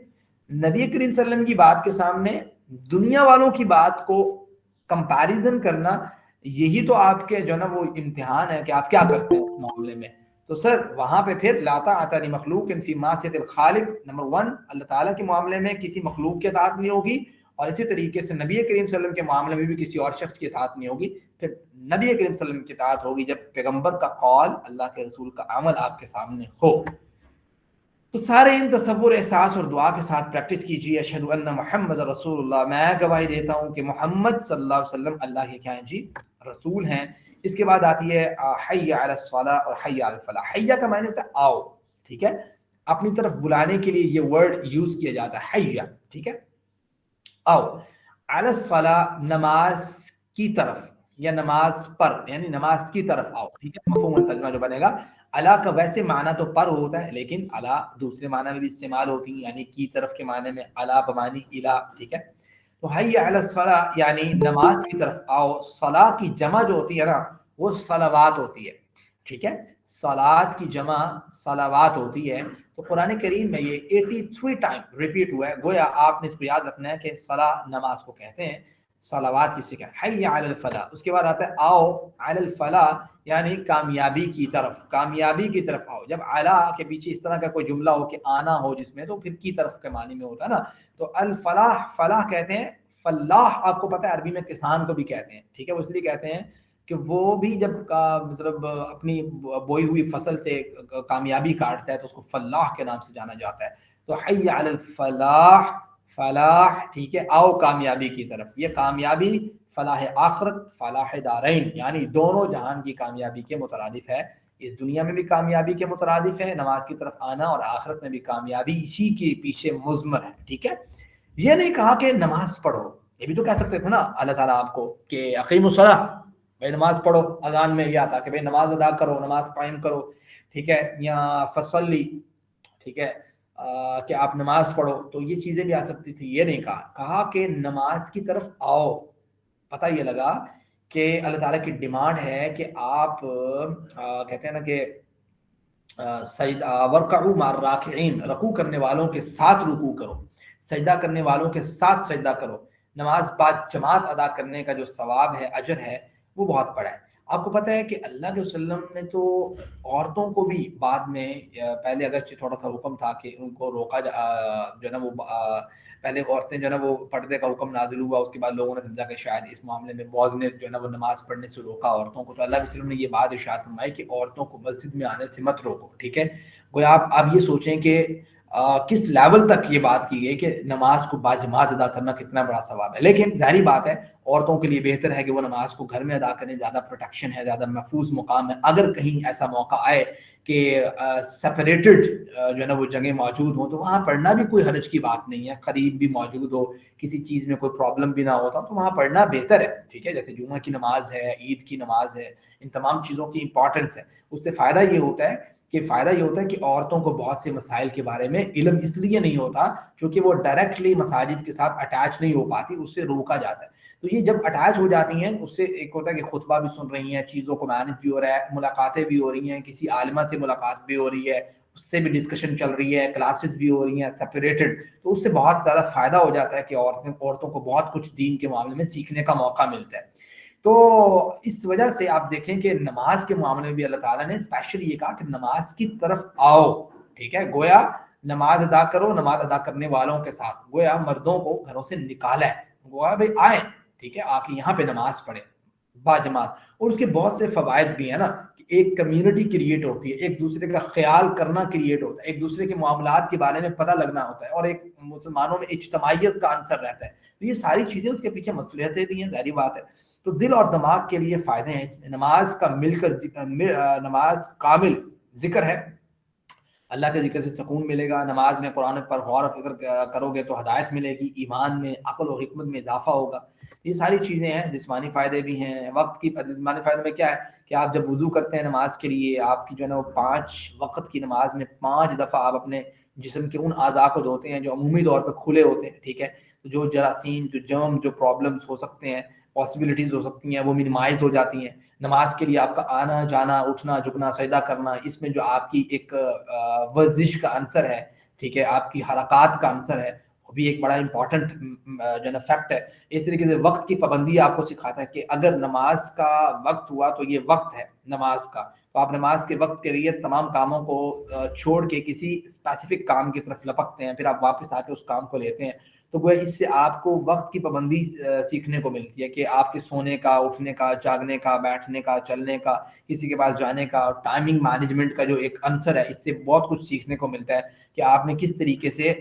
نبی کریم صلی اللہ علیہ وسلم کی بات کے سامنے دنیا والوں کی بات کو کمپیریزن کرنا، یہی تو آپ کے جو نا وہ امتحان ہے کہ آپ کیا کرتے ہیں اس معاملے میں۔ تو سر وہاں پہ پھر لا طاعۃ لمخلوق فی معصیۃ الخالق، نمبر 1 اللہ تعالیٰ کے معاملے میں کسی مخلوق کی اطاعت نہیں ہوگی، اور اسی طریقے سے نبی کریم صلی اللہ علیہ وسلم کے معاملے میں بھی کسی اور شخص کی اطاعت نہیں ہوگی۔ پھر نبی کریم صلی اللہ علیہ وسلم کی اطاعت ہوگی جب پیغمبر کا قول، اللہ کے رسول کا عمل آپ کے سامنے ہو۔ تو سارے ان تصور، احساس اور دعا کے ساتھ پریکٹس کیجیے۔ اشہد ان محمد رسول اللہ، میں گواہی دیتا ہوں کہ محمد صلی اللہ علیہ وسلم اللہ کے کیا ہیں جی، رسول ہیں۔ اس کے بعد آتی ہے حی علی الصلاۃ اور حی علی الفلاح۔ حی کا معنی ہوتا ہے آؤ، ٹھیک ہے، اپنی طرف بلانے کے لیے یہ ورڈ یوز کیا جاتا ہے حی، ٹھیک ہے، آؤ۔ علی الصلاۃ، نماز کی طرف یا نماز پر، یعنی نماز کی طرف آؤ، ٹھیک ہے، مفہوم الترجمہ جو بنے گا۔ علا کا ویسے معنی تو پر ہوتا ہے، لیکن علا دوسرے معنی میں بھی استعمال ہوتی ہے، یعنی کی طرف کے معنی میں علا بمانی الا، ٹھیک ہے۔ تو حی علی الصلاۃ یعنی نماز کی طرف آؤ۔ صلاح کی جمع جو ہوتی ہے نا وہ صلوات ہوتی ہے، ٹھیک ہے، صلات کی جمع صلوات ہوتی ہے۔ تو قرآن کریم میں یہ 83 ٹائم ریپیٹ ہوا ہے، گویا آپ نے اس کو یاد رکھنا ہے کہ صلاح نماز کو کہتے ہیں، صلوات کسی کا حی علی الفلاح۔ اس کے بعد آتا ہے آؤ علی الفلاح، یعنی کامیابی کی طرف، کامیابی کی طرف آؤ۔ جب علی کے پیچھے اس طرح کا کوئی جملہ ہو کہ آنا ہو جس میں، تو پھر کی طرف کے معنی میں ہوتا ہے نا۔ تو الفلاح، فلاح کہتے ہیں، فلاح آپ کو پتہ ہے عربی میں کسان کو بھی کہتے ہیں، ٹھیک ہے، وہ اس لیے کہتے ہیں کہ وہ بھی جب مطلب اپنی بوئی ہوئی فصل سے کامیابی کاٹتا ہے تو اس کو فلاح کے نام سے جانا جاتا ہے۔ تو حی علی الفلاح، فلاح، ٹھیک ہے، آؤ کامیابی کی طرف۔ یہ کامیابی فلاح آخرت، فلاح دارین، یعنی دونوں جہان کی کامیابی کے مترادف ہے۔ اس دنیا میں بھی کامیابی کے مترادف ہے نماز کی طرف آنا، اور آخرت میں بھی کامیابی اسی کے پیچھے مضمر ہے، ٹھیک ہے۔ یہ نہیں کہا کہ نماز پڑھو، یہ بھی تو کہہ سکتے تھے نا اللہ تعالیٰ آپ کو کہ اقیم الصلاۃ، بھائی نماز پڑھو، اذان میں یہ آتا کہ بھائی نماز ادا کرو، نماز قائم کرو، ٹھیک ہے، یا فصلی، ٹھیک ہے، کہ آپ نماز پڑھو، تو یہ چیزیں بھی آ سکتی تھی. یہ نہیں کہا، کہا کہ نماز کی طرف آؤ. پتہ یہ لگا کہ اللہ تعالیٰ کی ڈیمانڈ ہے کہ آپ کہتے ہیں نا کہ ورکعوا مع الراکعین، رکوع کرنے والوں کے ساتھ رکوع کرو، سجدہ کرنے والوں کے ساتھ سجدہ کرو. نماز بعد جماعت ادا کرنے کا جو ثواب ہے، اجر ہے، وہ بہت بڑا ہے. آپ کو پتہ ہے کہ اللہ کے وسلم نے تو عورتوں کو بھی بعد میں، پہلے اگرچہ تھوڑا سا حکم تھا کہ ان کو روکا جو ہے نا وہ پہلے عورتیں جو ہے نا وہ پردے کا حکم نازل ہوا، اس کے بعد لوگوں نے سمجھا کہ شاید اس معاملے میں موذ نے جو ہے نا وہ نماز پڑھنے سے روکا عورتوں کو، تو اللہ کے وسلم نے یہ بات ارشاد فرمائی کہ عورتوں کو مسجد میں آنے سے مت روکو. ٹھیک ہے، گویا آپ یہ سوچیں کہ کس لیول تک یہ بات کی گئی کہ نماز کو باجماعت ادا کرنا کتنا بڑا ثواب ہے. لیکن ظاہری بات ہے عورتوں کے لیے بہتر ہے کہ وہ نماز کو گھر میں ادا کریں، زیادہ پروٹیکشن ہے، زیادہ محفوظ مقام ہے. اگر کہیں ایسا موقع آئے کہ سپریٹڈ جو ہے نا وہ جگہ موجود ہوں تو وہاں پڑھنا بھی کوئی حرج کی بات نہیں ہے. قریب بھی موجود ہو، کسی چیز میں کوئی پرابلم بھی نہ ہوتا تو وہاں پڑھنا بہتر ہے. ٹھیک ہے، جیسے جمعہ کی نماز ہے، عید کی نماز ہے، ان تمام چیزوں کی امپورٹنس ہے. اس سے فائدہ یہ ہوتا ہے کہ عورتوں کو بہت سے مسائل کے بارے میں علم اس لیے نہیں ہوتا کیونکہ وہ ڈائریکٹلی مساجد کے ساتھ اٹیچ نہیں ہو پاتی، اس سے روکا جاتا ہے. تو یہ جب اٹیچ ہو جاتی ہیں، اس سے ایک ہوتا ہے کہ خطبہ بھی سن رہی ہیں، چیزوں کو مینج بھی ہو رہا ہے، ملاقاتیں بھی ہو رہی ہیں، کسی عالمہ سے ملاقات بھی ہو رہی ہے، اس سے بھی ڈسکشن چل رہی ہے، کلاسز بھی ہو رہی ہیں سپریٹڈ، تو اس سے بہت زیادہ فائدہ ہو جاتا ہے کہ عورتوں کو بہت کچھ دین کے معاملے میں سیکھنے کا موقع ملتا ہے. تو اس وجہ سے آپ دیکھیں کہ نماز کے معاملے میں بھی اللہ تعالیٰ نے اسپیشلی یہ کہا کہ نماز کی طرف آؤ. ٹھیک ہے، گویا نماز ادا کرو، نماز ادا کرنے والوں کے ساتھ، گویا مردوں کو گھروں سے نکالا ہے، گویا بھائی آئیں، ٹھیک ہے، آ کے یہاں پہ نماز پڑھیں باجماعت. اور اس کے بہت سے فوائد بھی ہیں نا، کہ ایک کمیونٹی کریٹ ہوتی ہے، ایک دوسرے کا خیال کرنا کریٹ ہوتا ہے، ایک دوسرے کے معاملات کے بارے میں پتہ لگنا ہوتا ہے، اور ایک مسلمانوں میں اجتماعیت کا عنصر رہتا ہے. تو یہ ساری چیزیں اس کے پیچھے مصلحتیں بھی ہیں، ظاہری بات ہے. تو دل اور دماغ کے لیے فائدے ہیں اس میں. نماز کا مل کر نماز کامل ذکر ہے، اللہ کے ذکر سے سکون ملے گا. نماز میں قرآن پر غور و فکر کرو گے تو ہدایت ملے گی، ایمان میں، عقل و حکمت میں اضافہ ہوگا. یہ ساری چیزیں ہیں. جسمانی فائدے بھی ہیں. وقت کی جسمانی فائدے میں کیا ہے کہ آپ جب وضو کرتے ہیں نماز کے لیے، آپ کی جو ہے نا وہ 5 وقت کی نماز میں 5 دفعہ آپ اپنے جسم کے ان اعضاء کو دھوتے ہیں جو عمومی طور پہ کھلے ہوتے ہیں. ٹھیک ہے، جو جراثیم، جو جرم، جو پرابلمز ہو سکتے ہیں، پاسبلٹیز ہو سکتی ہیں، وہ منیمائز ہو جاتی ہیں. نماز کے لیے آپ کا آنا جانا، اٹھنا جھکنا، سجدہ کرنا، اس میں جو آپ کی ایک ورزش کا عنصر ہے، ٹھیک ہے، آپ کی حرکات کا عنصر ہے، وہ بھی ایک بڑا امپورٹنٹ جو ہے نا فیکٹ ہے. اس طریقے سے وقت کی پابندی آپ کو سکھاتا ہے کہ اگر نماز کا وقت ہوا تو یہ وقت ہے نماز کا، تو آپ نماز کے وقت کے لیے تمام کاموں کو چھوڑ کے کسی اسپیسیفک کام کی طرف لپکتے ہیں، پھر آپ واپس آ کے اس کام کو لیتے ہیں. تو گویا اس سے آپ کو وقت کی پابندی سیکھنے کو ملتی ہے کہ آپ کے سونے کا، اٹھنے کا، جاگنے کا، بیٹھنے کا، چلنے کا، کسی کے پاس جانے کا، ٹائمنگ مینجمنٹ کا جو ایک عنصر ہے، اس سے بہت کچھ سیکھنے کو ملتا ہے کہ آپ نے کس طریقے سے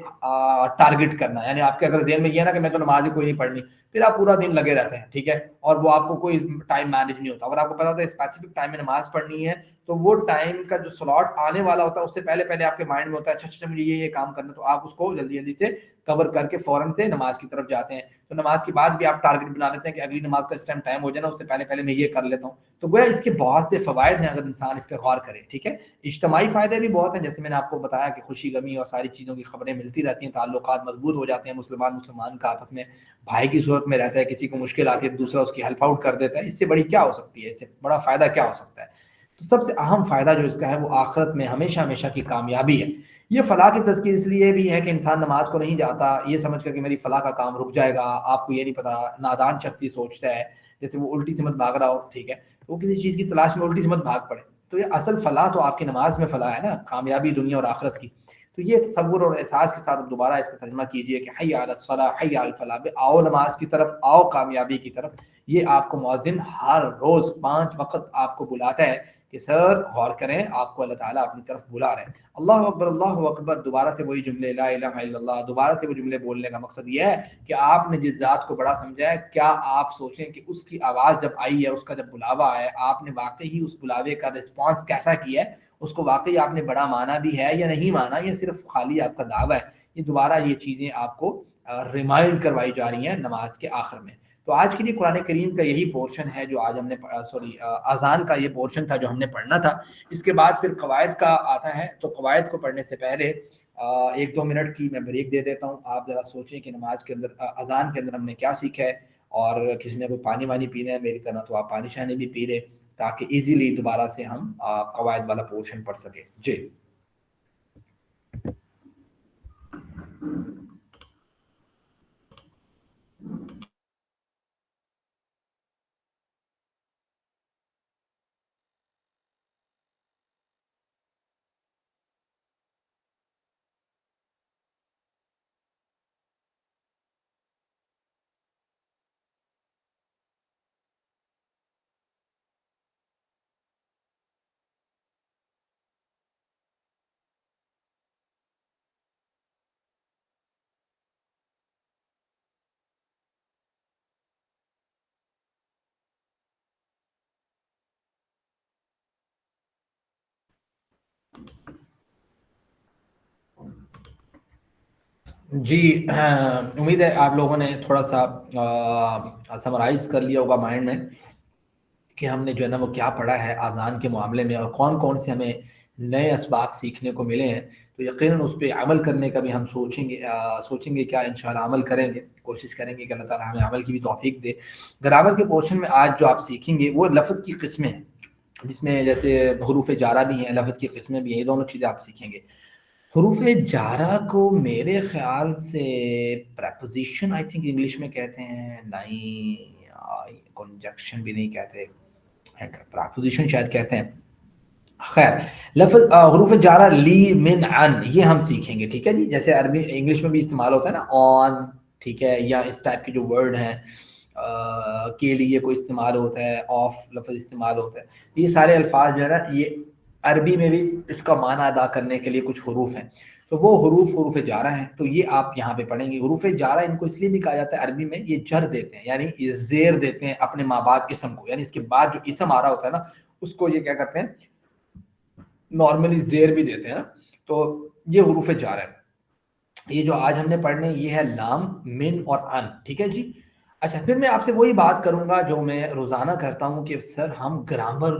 ٹارگٹ کرنا ہے. یعنی آپ کے اگر ذہن میں یہ ہے نا کہ میں تو نماز ہی کوئی نہیں پڑھنی، پھر آپ پورا دن لگے رہتے ہیں، ٹھیک ہے، اور وہ آپ کو کوئی ٹائم مینج نہیں ہوتا. اگر آپ کو پتا ہوتا ہے اسپیسیفک ٹائم میں نماز پڑھنی ہے تو وہ ٹائم کا جو سلاٹ آنے والا ہوتا ہے اس سے پہلے آپ کے مائنڈ میں ہوتا ہے اچھا مجھے یہ کام کرنا، تو آپ اس کو جلدی سے کور کر کے فوراً سے نماز کی طرف جاتے ہیں. تو نماز کے بعد بھی آپ ٹارگٹ بنا لیتے ہیں کہ اگلی نماز کا اس ٹائم ہو جائے نا، اس سے پہلے میں یہ کر لیتا ہوں. تو گویا اس کے بہت سے فوائد ہیں اگر انسان اس پہ غور کرے. ٹھیک ہے، اجتماعی فائدے بھی بہت ہیں، جیسے میں نے آپ کو بتایا کہ خوشی غمی اور ساری چیزوں کی خبریں ملتی رہتی ہیں، تعلقات مضبوط ہو جاتے ہیں، مسلمان کا آپس میں بھائی کی صورت میں رہتا ہے، کسی کو مشکل آتی ہے دوسرا اس کی ہیلپ آؤٹ کر دیتا ہے. اس سے بڑی کیا ہو سکتی ہے، اس سے بڑا فائدہ کیا ہو سکتا ہے. تو سب سے اہم فائدہ جو اس کا ہے وہ آخرت میں ہمیشہ کی کامیابی ہے. یہ فلاح کی تذکیر اس لیے بھی ہے کہ انسان نماز کو نہیں جاتا یہ سمجھ کر کہ میری فلاح کا کام رک جائے گا. آپ کو یہ نہیں پتا، نادان شخص یہ سوچتا ہے، جیسے وہ الٹی سمت بھاگ رہا ہو، ٹھیک ہے، وہ کسی چیز کی تلاش میں الٹی سمت بھاگ پڑے. تو یہ اصل فلاح تو آپ کی نماز میں فلاح ہے نا، کامیابی دنیا اور آخرت کی. تو یہ تصور اور احساس کے ساتھ دوبارہ اس کا ترجمہ کیجئے کہ حی علی الصلاح حی علی الفلاح، آؤ نماز کی طرف، آؤ کامیابی کی طرف. یہ آپ کو مؤذن ہر روز 5 وقت آپ کو بلاتا ہے کہ سر غور کریں، آپ کو اللہ تعالیٰ اپنی طرف بلا رہے ہیں. اللہ اکبر اللہ اکبر، دوبارہ سے وہی جملے، لا الہ الا اللہ، دوبارہ سے وہ جملے بولنے کا مقصد یہ ہے کہ آپ نے جس ذات کو بڑا سمجھا ہے، کیا آپ سوچیں کہ اس کی آواز جب آئی ہے، اس کا جب بلاوا آیا ہے، آپ نے واقعی اس بلاوے کا رسپانس کیسا کیا ہے، اس کو واقعی آپ نے بڑا مانا بھی ہے یا نہیں مانا، یہ صرف خالی آپ کا دعویٰ ہے. یہ دوبارہ یہ چیزیں آپ کو ریمائنڈ کروائی جا رہی ہیں نماز کے آخر میں. تو آج کے لیے قرآن کریم کا یہی پورشن ہے جو آج ہم نے اذان کا یہ پورشن تھا جو ہم نے پڑھنا تھا. اس کے بعد پھر قواعد کا آتا ہے. تو قواعد کو پڑھنے سے پہلے 1-2 منٹ کی میں بریک دے دیتا ہوں. آپ ذرا سوچیں کہ نماز کے اندر اذان کے اندر ہم نے کیا سیکھا ہے, اور کسی نے کوئی پانی وانی پینا ہے میری طرح تو آپ پانی شانی بھی پی لیں تاکہ ایزیلی دوبارہ سے ہم قواعد والا پورشن پڑھ سکیں. جی جی امید ہے آپ لوگوں نے تھوڑا سا سمرائز کر لیا ہوگا مائنڈ میں کہ ہم نے جو ہے نا وہ کیا پڑھا ہے اذان کے معاملے میں, اور کون کون سے ہمیں نئے اسباق سیکھنے کو ملے ہیں. تو یقیناً اس پہ عمل کرنے کا بھی ہم سوچیں گے کیا انشاءاللہ عمل کریں گے, کوشش کریں گے کہ اللہ تعالیٰ ہمیں عمل کی بھی توفیق دے. گرامر کے پورشن میں آج جو آپ سیکھیں گے وہ لفظ کی قسمیں ہیں, جس میں جیسے حروف جارہ بھی ہیں, لفظ کی قسمیں بھی ہیں, یہ دونوں چیزیں آپ سیکھیں گے. حروف جارہ کو میرے خیال سے پریپوزیشن آئی تھنک انگلش میں کہتے ہیں, نہیں کنجکشن بھی نہیں کہتے, پریپوزیشن شاید کہتے ہیں. خیر لفظ حروف جارہ لی من عن یہ ہم سیکھیں گے. ٹھیک ہے جی, جیسے عربی انگلش میں بھی استعمال ہوتا ہے نا آن, ٹھیک ہے, یا اس ٹائپ کے جو ورڈ ہیں کے لیے کوئی استعمال ہوتا ہے, آف لفظ استعمال ہوتا ہے. یہ سارے الفاظ جو ہے نا یہ عربی میں بھی اس کا معنی ادا کرنے کے لیے کچھ حروف ہیں, تو وہ حروف جارہ ہیں. تو یہ آپ یہاں پہ پڑھیں گے. حروف جارہ ان کو اس لیے بھی کہا جاتا ہے عربی میں, یہ جر دیتے ہیں یعنی یہ زیر دیتے ہیں اپنے ماں باپ اسم کو, یعنی اس کے بعد جو اسم آ رہا ہوتا ہے نا اس کو یہ کیا کرتے ہیں نارملی زیر بھی دیتے ہیں نا. تو یہ حروف جارہ ہے. یہ جو آج ہم نے پڑھنے یہ ہے لام, من اور ان. ٹھیک ہے جی. اچھا پھر میں آپ سے وہی بات کروں گا جو میں روزانہ کرتا ہوں کہ سر ہم گرامر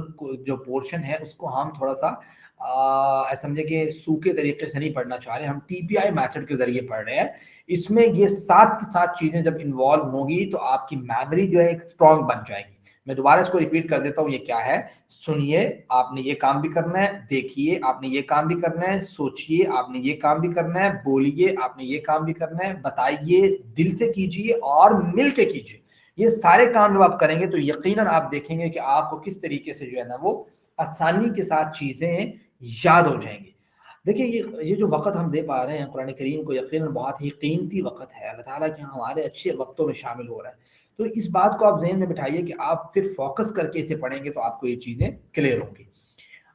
جو پورشن ہے اس کو ہم تھوڑا سا سمجھے کہ سوکھے طریقے سے نہیں پڑھنا چاہ رہے, ہم ٹی پی آئی میتھڈ کے ذریعے پڑھ رہے ہیں. اس میں یہ ساتھ کی ساتھ چیزیں جب انوالو ہوں گی تو آپ کی میموری جو ہے ایک اسٹرانگ بن جائے گی. میں دوبارہ اس کو ریپیٹ کر دیتا ہوں, یہ کیا ہے سنیے, آپ نے یہ کام بھی کرنا ہے, دیکھیے آپ نے یہ کام بھی کرنا ہے, سوچیے آپ نے یہ کام بھی کرنا ہے, بولیے آپ نے یہ کام بھی کرنا ہے, بتائیے دل سے کیجیے اور مل کے کیجیے. یہ سارے کام جب آپ کریں گے تو یقیناً آپ دیکھیں گے کہ آپ کو کس طریقے سے جو ہے نا وہ آسانی کے ساتھ چیزیں یاد ہو جائیں گی. دیکھیں یہ جو وقت ہم دے پا رہے ہیں قرآن کریم کو یقیناً بہت ہی قیمتی وقت ہے, اللہ تعالیٰ کے ہمارے اچھے وقتوں میں شامل ہو رہا ہے. تو اس بات کو آپ ذہن میں بٹھائیے کہ آپ پھر فوکس کر کے اسے پڑھیں گے تو آپ کو یہ چیزیں کلیئر ہوں گی.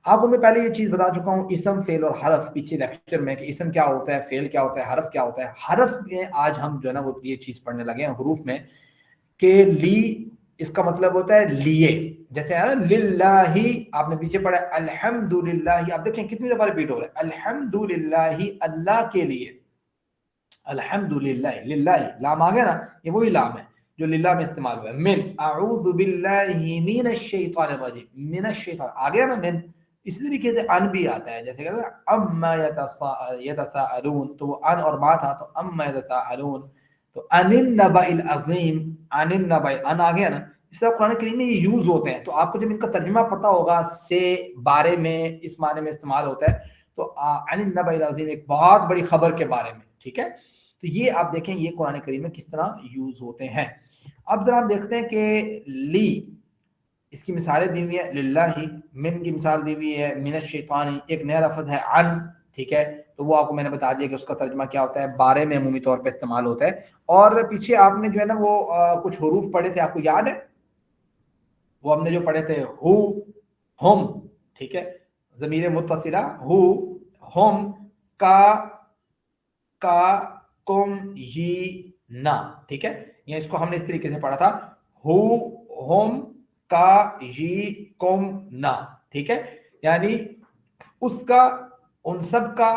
آپ کو میں پہلے یہ چیز بتا چکا ہوں اسم فعل اور حرف پیچھے لیکچر میں کہ اسم کیا ہوتا ہے, فعل کیا ہوتا ہے, حرف کیا ہوتا ہے. حرف میں آج ہم جو ہے نا وہ یہ چیز پڑھنے لگے ہیں حروف میں کہ لی اس کا مطلب ہوتا ہے لیے, جیسے ہے نا للہ, آپ نے پیچھے پڑھا الحمدللہ, آپ دیکھیں کتنی دفعہ ریپیٹ ہو رہا ہے الحمدللہ اللہ کے لیے, الحمدللہ للہ لام آ گیا نا, یہ وہی لام ہے جو للہ میں استعمال ہوا ہے. من اعوذ باللہ من الشیطان الرجیم, من الشیطان آ گیا نا من. اسی طریقے سے ان بھی آتا ہے, جیسے کہتے ہیں اما یتساءلون, تو وہ ان اور ما تھا تو اما یتساءلون, تو ان النبأ العظیم, ان النبأ ان آ گیا نا. اس طرح قرآن کریم میں یہ یوز ہوتے ہیں, تو آپ کو جب ان کا ترجمہ پتا ہوگا سے بارے میں اس معنی میں استعمال ہوتا ہے, تو عن النبأ العظیم ایک بہت بڑی خبر کے بارے میں. ٹھیک ہے, تو یہ آپ دیکھیں یہ قرآن کریم میں کس طرح یوز ہوتے ہیں. اب ذرا آپ دیکھتے ہیں کہ لی اس کی مثالیں دی ہوئی ہے, للہ, من کی مثال دی ہوئی ہے, من الشیطان ایک نیا لفظ ہے ان. ٹھیک ہے, تو وہ آپ کو میں نے بتا دیا کہ اس کا ترجمہ کیا ہوتا ہے, بارے میں عمومی طور پہ استعمال ہوتا ہے. اور پیچھے آپ نے جو ہے نا وہ کچھ حروف پڑھے تھے, آپ کو یاد ہے وہ ہم نے جو پڑھے تھے ہو, ہم. ٹھیک ہے, ضمیر متصلہ ہو, ہم, کا کم یہ نا. ٹھیک ہے, یا اس کو ہم نے اس طریقے سے پڑھا تھا ہو, ہم, کا یہ کم نا. ٹھیک ہے, یعنی اس کا, ان سب کا,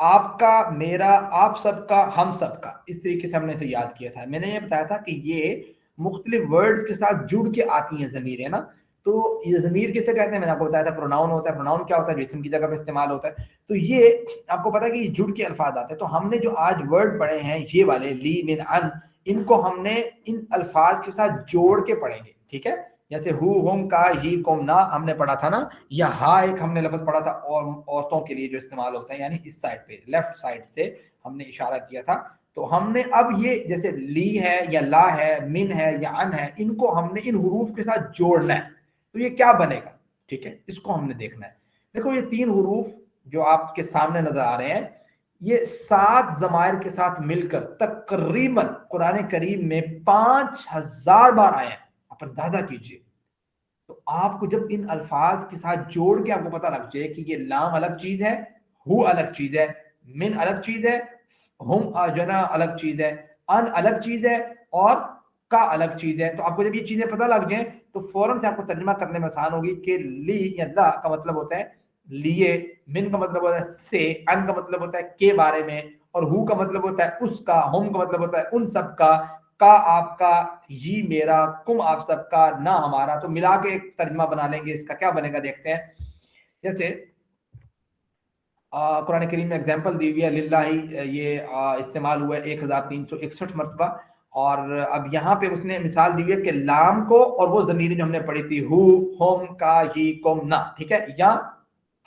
آپ کا، میرا، آپ سب کا، ہم سب کا، اس طریقے سے ہم نے اسے یاد کیا تھا. میں نے یہ بتایا تھا کہ یہ مختلف ورڈز کے ساتھ جڑ کے آتی ہیں ضمیر، ہے نا. تو یہ ضمیر کسے کہتے ہیں؟ میں نے آپ کو بتایا تھا پروناؤن ہوتا ہے. پروناؤن کیا ہوتا ہے؟ جو اسم کی جگہ پہ استعمال ہوتا ہے. تو یہ آپ کو پتا ہے کہ یہ جڑ کے الفاظ آتے ہیں. تو ہم نے جو آج ورڈ پڑھے ہیں یہ والے لی، من، ان، ان کو ہم نے ان الفاظ کے ساتھ جوڑ کے پڑھیں گے. ٹھیک ہے، جیسے ہو، ہم، کا، ہی، کم، نا ہم نے پڑھا تھا نا. یا ہا ایک ہم نے لفظ پڑھا تھا اور عورتوں کے لیے جو استعمال ہوتا ہے، یعنی اس سائڈ پہ لیفٹ سائڈ سے ہم نے اشارہ کیا تھا. تو ہم نے اب یہ جیسے لی ہے یا لا ہے، من ہے یا ان ہے، ان کو ہم نے ان حروف کے ساتھ جوڑنا ہے. تو یہ کیا بنے گا؟ ٹھیک ہے، اس کو ہم نے دیکھنا ہے. دیکھو یہ 3 حروف جو آپ کے سامنے نظر آ رہے ہیں، یہ 7 ضمائر کے ساتھ مل کر تقریباً قرآن کریم میں 5000 بار آئے ہیں. آپ اندازہ کیجئے. تو آپ کو جب ان الفاظ کے ساتھ جوڑ کے آپ کو پتہ لگ جائے کہ یہ لام الگ چیز ہے، ہو الگ چیز ہے، من الگ چیز ہے، ہم جنا الگ چیز ہے، ان الگ چیز ہے، اور کا الگ چیز ہے. تو آپ کو جب یہ چیزیں پتہ لگ جائیں تو فوراً سے آپ کو ترجمہ کرنے میں آسان ہوگی کہ لی یا لا کا مطلب ہوتا ہے لیے، من کا مطلب ہوتا ہے سے، ان کا مطلب ہوتا ہے کے بارے میں، اور ہو کا مطلب ہوتا ہے اس کا، ہم کا مطلب ہوتا ہے ان سب کا آپ کا، یہ میرا، کم آپ سب کا، نہ ہمارا. تو ملا کے ایک ترجمہ بنا لیں گے. اس کا کیا بنے گا دیکھتے ہیں. جیسے قرآن کریم میں اگزامپل دی ہوئی ہے للہ، یہ استعمال ہوا ہے 1361 مرتبہ. اور اب یہاں پہ اس نے مثال دی ہوئی ہے کہ لام کو اور وہ ضمیریں جو ہم نے پڑھی تھی ہو، ہم، کا، ہی، کم، نہ، ٹھیک ہے، یا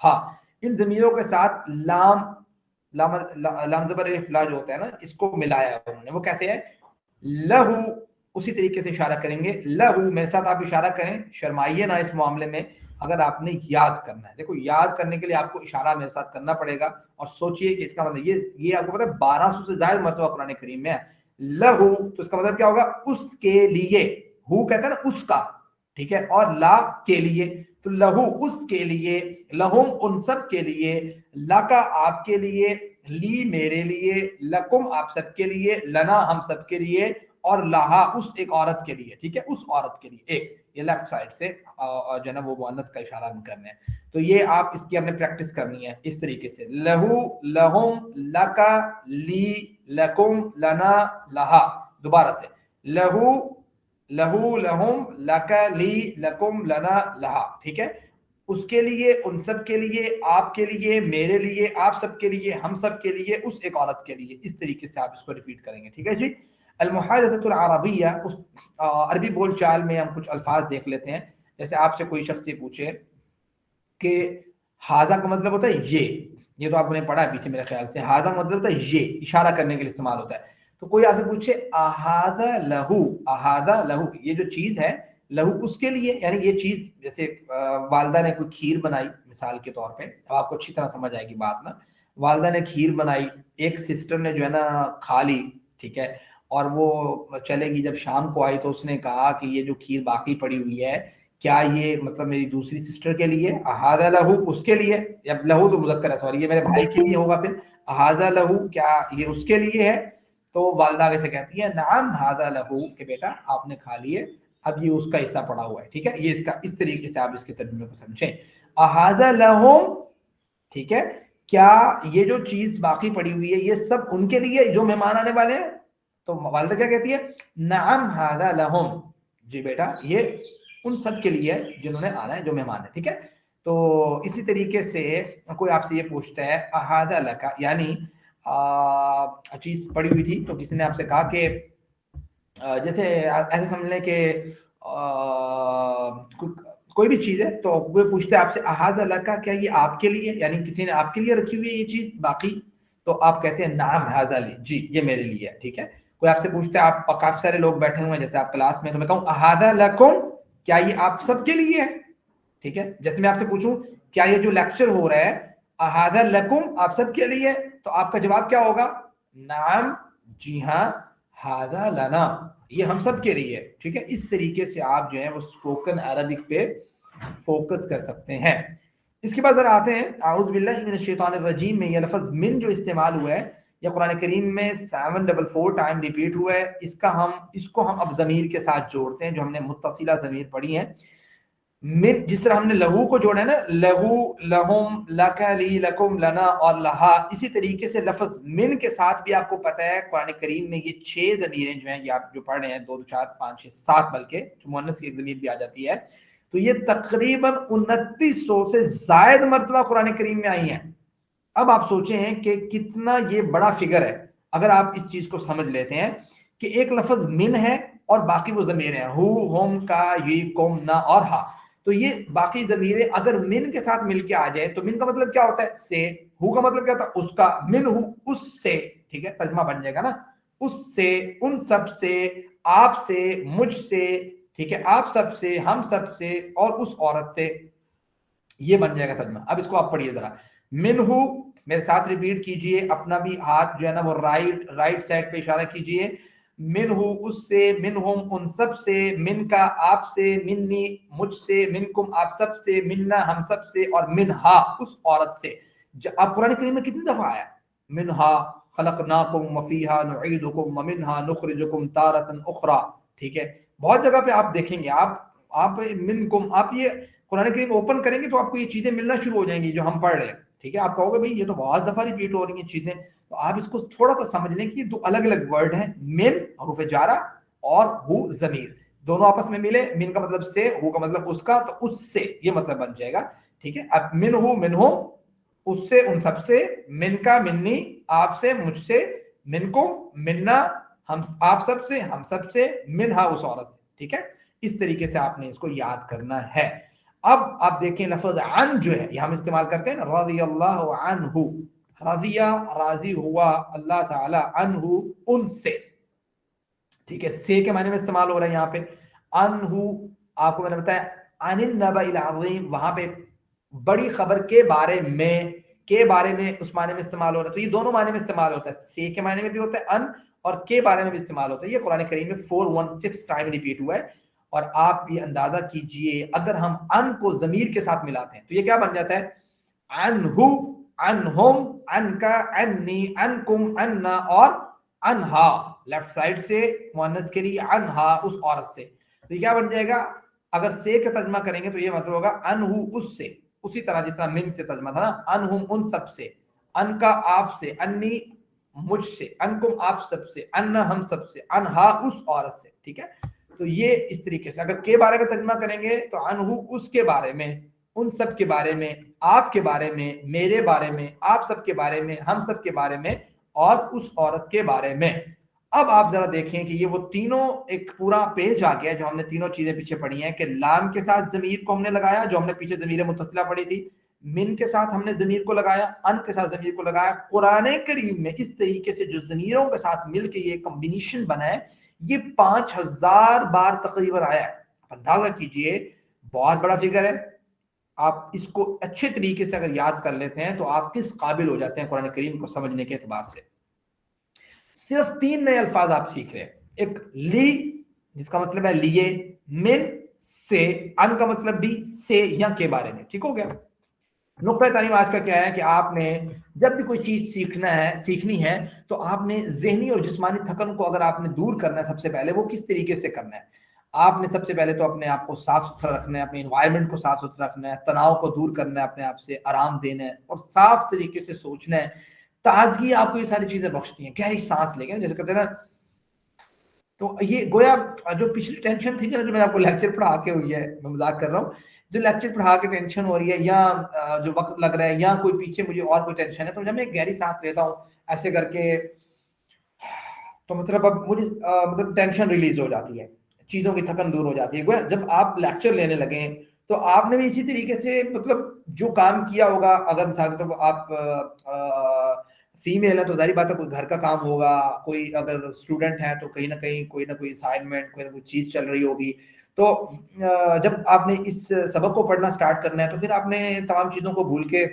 ہاں، ان ضمیروں کے ساتھ لام زبر الف لا جو ہوتا ہے نا، اس کو ملایا ہے انہوں نے. وہ کیسے ہے؟ لہو، اسی طریقے سے اشارہ کریں گے. لہو، میرے ساتھ آپ اشارہ کریں، شرمائیے نہ اس معاملے میں. اگر آپ نے یاد کرنا ہے، دیکھو یاد کرنے کے لیے آپ کو اشارہ میرے ساتھ کرنا پڑے گا. اور سوچئے کہ اس کا مطلب یہ آپ کو پتا ہے 1200 سے زائد مرتبہ قرآن کریم میں ہے لہو. تو اس کا مطلب کیا ہوگا؟ اس کے لیے. ہو کہتا ہے نا اس کا، ٹھیک ہے، اور لا کے لیے. تو لہو اس کے لیے، لہم ان سب کے لیے، لکا آپ کے لیے، لی میرے لیے، لکم آپ سب کے لیے، لنا ہم سب کے لیے، اور لہا اس ایک عورت کے لیے. ٹھیک ہے، اس عورت کے لیے. ایک یہ لیفٹ سائڈ سے جو ہے نا وہ مؤنث کا اشارہ ہم کرنے ہیں. تو یہ آپ اس کی ہم نے پریکٹس کرنی ہے اس طریقے سے. لہو، لہم، لکا، لی، لکم، لنا، لہا. دوبارہ سے لہو، لہو، لہم، لکا، لی، لکم، لنا، لہا. ٹھیک ہے، اس کے لیے، ان سب کے لیے، آپ کے لیے، میرے لیے، آپ سب کے لیے، ہم سب کے لیے، اس ایک عورت کے لیے. اس طریقے سے آپ اس کو ریپیٹ کریں گے. ٹھیک ہے جی. المحادثۃ العربیہ، اس عربی بول چال میں ہم کچھ الفاظ دیکھ لیتے ہیں. جیسے آپ سے کوئی شخص یہ پوچھے کہ ہاذا کا مطلب ہوتا ہے یہ تو آپ نے پڑھا ہے پیچھے میرے خیال سے. ہاذا کا مطلب ہوتا ہے یہ، اشارہ کرنے کے لیے استعمال ہوتا ہے. تو کوئی آپ سے پوچھے احاذا لہو، احاذا لہو، یہ جو چیز ہے لہو اس کے لیے، یعنی یہ چیز جیسے والدہ نے کوئی کھیر بنائی مثال کے طور پہ، اب آپ کو اچھی طرح سمجھ آئے گی بات نا. والدہ نے کھیر بنائی، ایک سسٹر نے جو ہے نا کھا لی، ٹھیک ہے، اور وہ چلے گی. جب شام کو آئی تو اس نے کہا کہ یہ جو کھیر باقی پڑی ہوئی ہے، کیا یہ مطلب میری دوسری سسٹر کے لیے؟ احاذا لہو اس کے لیے، یا لہو تو مذکر ہے، سوری، یہ میرے بھائی کے لیے ہوگا. پھر احاذا لہو، کیا یہ اس کے لیے ہے؟ تو والدہ ویسے کہتی ہے نعم ھذا لہو، کہ بیٹا آپ نے کھا لیے، اب یہ اس کا حصہ پڑا ہوا ہے. ٹھیک ہے، یہ اس کا اس طریقے سے آپ اس کے ترجمے کو سمجھیں. احاذا لہم، ٹھیک ہے، کیا یہ جو چیز باقی پڑی ہوئی ہے یہ سب ان کے لیے جو مہمان آنے والے ہیں؟ تو والدہ کیا کہتی ہے؟ نعم ھذا لہم، جی بیٹا یہ ان سب کے لیے جنہوں نے آنا ہے، جو مہمان ہے. ٹھیک ہے. تو اسی طریقے سے کوئی آپ سے یہ پوچھتا ہے احاذا لکا، یعنی چیز پڑی ہوئی تھی تو کسی نے آپ سے کہا کہ جیسے ایسے سمجھ لیں کہ کوئی بھی چیز ہے تو کوئی پوچھتا ہے آپ سے احاذا لکا، کیا یہ آپ کے لیے، یعنی کسی نے آپ کے لیے رکھی ہوئی ہے یہ چیز باقی؟ تو آپ کہتے ہیں نعم ھذا لی، جی یہ میرے لیے ہے. ٹھیک ہے. کوئی آپ سے پوچھتا ہے، آپ کافی سارے لوگ بیٹھے ہوئے ہیں جیسے آپ کلاس میں، تو میں کہوں احاذا لکم، کیا یہ آپ سب کے لیے ہے؟ ٹھیک ہے. جیسے میں آپ سے پوچھوں کیا یہ جو لیکچر ہو رہا ہے احاذا لکم آپ سب کے لیے، تو آپ کا جواب کیا ہوگا؟ نعم، جی ہاں، ھذا لنا، یہ ہم سب کے لیے. ٹھیک ہے. اس طریقے سے آپ جو ہے وہ اسپوکن عربک پہ فوکس کر سکتے ہیں. اس کے بعد ذرا آتے ہیں اعوذ باللہ من الشیطان الرجیم میں. یہ لفظ من جو استعمال ہوا ہے یہ قرآن کریم میں 744 ٹائم ریپیٹ ہوا ہے. اس کو ہم اب ضمیر کے ساتھ جوڑتے ہیں جو ہم نے متصلہ ضمیر پڑھی ہیں. من جس طرح ہم نے لہو کو جوڑا ہے نا، لہو، لہم، لکا، لی، لکم، لنا اور لہا، اسی طریقے سے لفظ من کے ساتھ بھی آپ کو پتہ ہے قرآن کریم میں یہ 6 ضمیریں جو ہیں، یہ آپ جو پڑھ رہے ہیں 2 4 5 6 7 بلکہ جو مؤنث کی ایک ضمیر بھی آ جاتی ہے، تو یہ تقریباً 2900 سے زائد مرتبہ قرآن کریم میں آئی ہیں۔ اب آپ سوچیں ہیں کہ کتنا یہ بڑا فگر ہے اگر آپ اس چیز کو سمجھ لیتے ہیں کہ ایک لفظ من ہے اور باقی وہ ضمیر ہیں، ہو، ہم، کا، یہ، کم، نہ اور ہا، تو یہ باقی ضمیریں اگر من کے ساتھ مل کے آ جائے تو من کا مطلب کیا ہوتا ہے؟ سے، ہو کا مطلب کیا ہوتا ہے؟ اس کا، من ہو اس سے، ٹھیک ہے، ترجمہ بن جائے گا نا، اس سے، ان سب سے، آپ سے، مجھ سے، ٹھیک ہے، آپ سب سے، ہم سب سے، اور اس عورت سے، یہ بن جائے گا ترجمہ۔ اب اس کو آپ پڑھیے ذرا، منہو، میرے ساتھ ریپیٹ کیجئے، اپنا بھی ہاتھ جو ہے نا وہ رائٹ سائڈ پہ اشارہ کیجئے، منہو اس سے، منہم ان سب سے، من کا آپ سے، منی مجھ سے، منکم آپ سب سے، مننا ہم سب سے، اور منہا اس عورت سے۔ اب قرآن کریم میں کتنی دفعہ آیا؟ منہا خلقناکم وفیہا نعیدکم ومنہا نخرجکم تارۃ اخری، ٹھیک ہے، بہت جگہ پہ آپ دیکھیں گے، آپ منکم، آپ یہ قرآن کریم اوپن کریں گے تو آپ کو یہ چیزیں ملنا شروع ہو جائیں گی جو ہم پڑھ رہے ہیں، ٹھیک ہے، آپ کہو گے بھائی یہ تو بہت دفعہ ریپیٹ ہو رہی ہیں چیزیں، تو آپ اس کو تھوڑا سا سمجھ لیں کہ یہ 2 الگ الگ ورڈ ہیں، من حروف جارہ اور ہو ضمیر، دونوں آپس میں ملے، من کا مطلب سے، ہو کا مطلب اس کا، تو اس سے یہ مطلب بن جائے گا، ٹھیک ہے۔ اب من ہو، من ہو اس سے، ان سب سے، من کا، منی آپ سے، مجھ سے، من کو، مننا ہم آپ سب سے، ہم سب سے، منہا اس عورت سے، ٹھیک ہے، اس طریقے سے آپ نے اس کو یاد کرنا ہے۔ اب آپ دیکھیں لفظ عن جو ہے یہ ہم استعمال کرتے ہیں نا، رضی اللہ عنہ، رضیہ راضی ہوا اللہ تعالی، عنہ ان سے، ٹھیک ہے، سے کے معنی میں استعمال ہو رہا ہے یہاں پہ، عنہ آپ کو میں نے بتایا عن النبأ العظیم، وہاں پہ بڑی خبر کے بارے میں، کے بارے میں اس معنی میں استعمال ہو رہا ہے، تو یہ دونوں معنی میں استعمال ہوتا ہے، سے کے معنی میں بھی ہوتا ہے ان، اور کے بارے میں بھی استعمال ہوتا ہے، یہ قرآن کریم میں 416 ٹائم ریپیٹ ہوا ہے۔ اور آپ یہ اندازہ کیجئے اگر ہم ان کو ضمیر کے ساتھ ملاتے ہیں تو یہ کیا بن جاتا ہے؟ عنہو، عنہم، عنکا، عنی، عنکم، عنا اور عنہا، لیفٹ سائڈ سے مؤنث کے لیے عنہا اس عورت سے، تو یہ کیا بن جائے گا؟ اگر سے کا ترجمہ کریں گے تو یہ مطلب ہوگا انہو اس سے، اسی طرح جس طرح من سے ترجمہ تھا نا، انہم ان سب سے، ان کا آپ سے، انی مجھ سے، انکم آپ سب سے، انا ہم سب سے، انہا اس عورت سے، ٹھیک ہے، تو یہ اس طریقے سے اگر کے بارے میں ترجمہ کریں گے تو انہو اس کے بارے میں، ان سب کے بارے میں، آپ کے بارے میں، میرے بارے میں، آپ سب کے بارے میں، ہم سب کے بارے میں، اور اس عورت کے بارے میں۔ اب آپ ذرا دیکھیں کہ یہ وہ تینوں ایک پورا پیج آ گیا جو ہم نے تینوں چیزیں پیچھے پڑھی ہیں، کہ لام کے ساتھ ضمیر کو ہم نے لگایا جو ہم نے پیچھے ضمیر متصلہ پڑھی تھی، من کے ساتھ ہم نے ضمیر کو لگایا، ان کے ساتھ ضمیر کو لگایا، قرآن کریم میں اس طریقے سے جو ضمیروں کے ساتھ مل کے یہ کمبینیشن بنا ہے، یہ 5000 بار تقریباً آیا ہے۔ آپ اندازہ کیجئے بہت بڑا فگر ہے، آپ اس کو اچھے طریقے سے اگر یاد کر لیتے ہیں تو آپ کس قابل ہو جاتے ہیں قرآن کریم کو سمجھنے کے اعتبار سے۔ صرف 3 نئے الفاظ آپ سیکھ رہے ہیں، ایک لی جس کا مطلب ہے لیے، من سے، ان کا مطلب بھی سے یا کے بارے میں، ٹھیک ہو گیا۔ نقطہ تعلیم آج کا کیا ہے کہ آپ نے جب بھی کوئی چیز سیکھنی ہے تو آپ نے ذہنی اور جسمانی تھکن کو اگر آپ نے دور کرنا ہے، سب سے پہلے وہ کس طریقے سے کرنا ہے؟ آپ نے سب سے پہلے تو اپنے آپ کو صاف ستھرا رکھنا ہے، اپنے انوائرمنٹ کو صاف ستھرا رکھنا ہے، تناؤ کو دور کرنا ہے، اپنے آپ سے آرام دینا ہے اور صاف طریقے سے سوچنا ہے۔ تازگی آپ کو یہ ساری چیزیں بخشتی ہیں، گہری سانس لے کے جیسے کرتے ہیں نا، تو یہ گویا جو پچھلی ٹینشن تھی نا جو میں نے آپ کو لیکچر پڑھا کے ہوئی ہے، میں مذاق کر رہا ہوں، جو لیکچر پڑھا کے ٹینشن ہو رہی ہے یا جو وقت لگ رہا ہے یا کوئی پیچھے مجھے اور کوئی ٹینشن ہے، تو جب میں گہری سانس لیتا ہوں ایسے کر کے تو مطلب اب مجھے مطلب ٹینشن ریلیز ہو جاتی ہے، چیزوں کی تھکن دور ہو جاتی ہے۔ گویا جب آپ لیکچر لینے لگے تو آپ نے بھی اسی طریقے سے مطلب جو کام کیا ہوگا، اگر مثال کے طور پر آپ فیمیل ہے تو ظاہری بات ہے کوئی گھر کا کام ہوگا، کوئی اگر اسٹوڈنٹ ہے تو کہیں نہ کہیں کوئی نہ کوئی اسائنمنٹ، کوئی نہ کوئی چیز چل رہی ہوگی، تو جب آپ نے اس سبق کو پڑھنا سٹارٹ کرنا ہے تو پھر آپ نے تمام چیزوں کو بھول کے،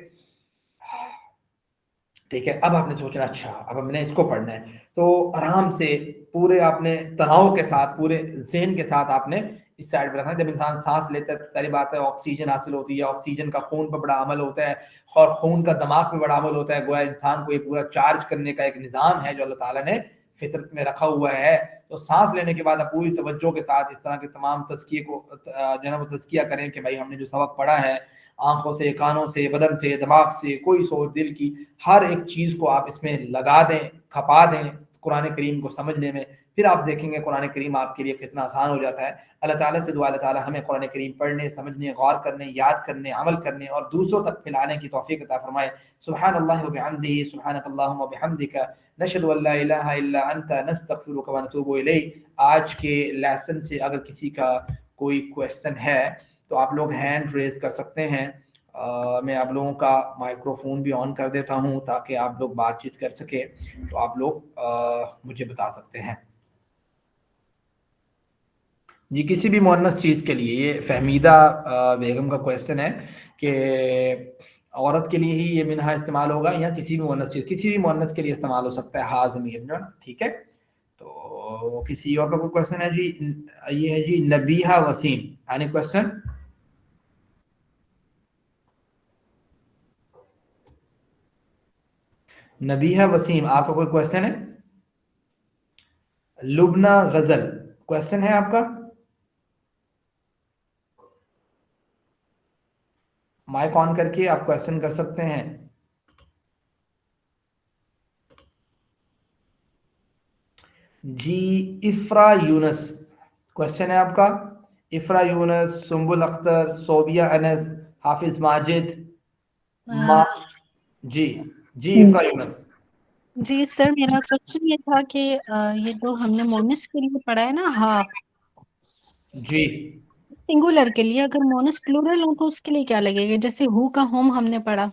ٹھیک ہے، اب آپ نے سوچنا اچھا اب ہم نے اس کو پڑھنا ہے، تو آرام سے پورے آپ نے تناؤ کے ساتھ، پورے ذہن کے ساتھ آپ نے اس سائڈ پہ رکھنا ہے۔ جب انسان سانس لیتا ہے ساری بات ہے آکسیجن حاصل ہوتی ہے، آکسیجن کا خون پہ بڑا عمل ہوتا ہے اور خون کا دماغ پہ بڑا عمل ہوتا ہے، گویا انسان کو یہ پورا چارج کرنے کا ایک نظام ہے جو اللہ تعالیٰ نے فطرت میں رکھا ہوا ہے، تو سانس لینے کے بعد آپ پوری توجہ کے ساتھ اس طرح کے تمام تزکیے کو جو ہے نا وہ تزکیہ کریں کہ بھائی ہم نے جو سبق پڑھا ہے، آنکھوں سے، کانوں سے، بدن سے، دماغ سے، کوئی سوچ دل کی ہر ایک چیز کو آپ اس میں لگا دیں، کھپا دیں قرآن کریم کو سمجھنے میں، پھر آپ دیکھیں گے قرآن کریم آپ کے لیے کتنا آسان ہو جاتا ہے۔ اللہ تعالیٰ سے دعا اللہ تعالیٰ ہمیں قرآن کریم پڑھنے، سمجھنے، غور کرنے، یاد کرنے، عمل کرنے اور دوسروں تک پھیلانے کی توفیق عطا فرمائے۔ سبحان اللہ وبحمدہ، سبحانک اللہم وبحمدک، نشہد ان لا الہ الا انت، نستغفرک ونتوب الیک۔ آج کے لیسن سے اگر کسی کا کوئی کویسچن ہے تو آپ لوگ ہینڈ ریز کر سکتے ہیں۔ میں آپ لوگوں کا مائکروفون بھی آن کر دیتا ہوں تاکہ آپ لوگ بات چیت کر سکیں، تو آپ لوگ مجھے بتا سکتے ہیں جی کسی بھی مؤنث چیز کے لیے۔ یہ فہمیدہ بیگم کا کویسچن ہے کہ عورت کے لیے ہی یہ منہا استعمال ہوگا یا کسی بھی مؤنث چیز، کسی بھی مؤنث کے لیے استعمال ہو سکتا ہے، ہا ضمیر جو ہے نا، ٹھیک ہے۔ تو کسی اور کا کوئی کویسچن ہے جی؟ یہ ہے جی نبیہہ وسیم، اینی کویسچن؟ نبیہہ وسیم، آپ کا کوئی کویسچن ہے؟ لبنہ غزل، کویسچن ہے آپ کا؟ مائک آن کر کے آپ کویسچن کر سکتے ہیں۔ جی افرا یونس، کویسچن ہے آپ کا؟ افرا یونس، سنبل اختر، صوبیہ انس، حافظ ماجد، جی جی افرا یونس۔ جی سر، میرا کوشچن یہ تھا کہ یہ جو ہم نے مونس کے لیے پڑھا ہے نا، ہاں جی سنگولر کے لیے، اگر مونس پلورل ہو تو اس کے لیے کیا لگے گا؟ جیسے ہو کا ہوم ہم نے پڑھا۔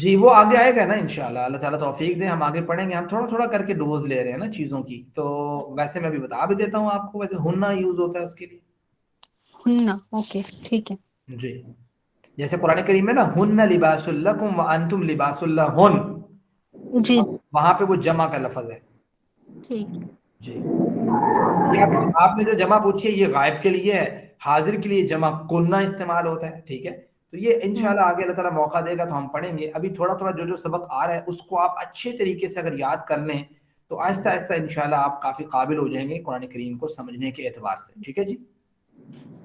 جی وہ آگے آئے گا نا انشاءاللہ، اللہ تعالیٰ توفیق دے، ہم آگے پڑھیں گے، ہم تھوڑا تھوڑا کر کے ڈوز لے رہے ہیں نا چیزوں کی، تو ویسے میں بھی بتا بھی دیتا ہوں آپ کو، ویسے ہننا یوز ہوتا ہے اس کے لیے۔ ہننا، اوکے ٹھیک ہے۔ جی جیسے قرآن کریم میں نا ہن لباس لکم وانتم لباس لہن، جی وہاں پہ وہ جمع کا لفظ ہے۔ ٹھیک۔ جی یہ آپ نے جو جمع پوچھی ہے یہ غائب کے لیے ہے، حاضر کے لیے جمع کننا استعمال ہوتا ہے، ٹھیک ہے۔ تو یہ انشاءاللہ آگے اللہ تعالیٰ موقع دے گا تو ہم پڑھیں گے، ابھی تھوڑا تھوڑا جو جو سبق آ رہا ہے اس کو آپ اچھے طریقے سے اگر یاد کر لیں تو آہستہ آہستہ انشاءاللہ آپ کافی قابل ہو جائیں گے قرآن کریم کو سمجھنے کے اعتبار سے، ٹھیک ہے جی۔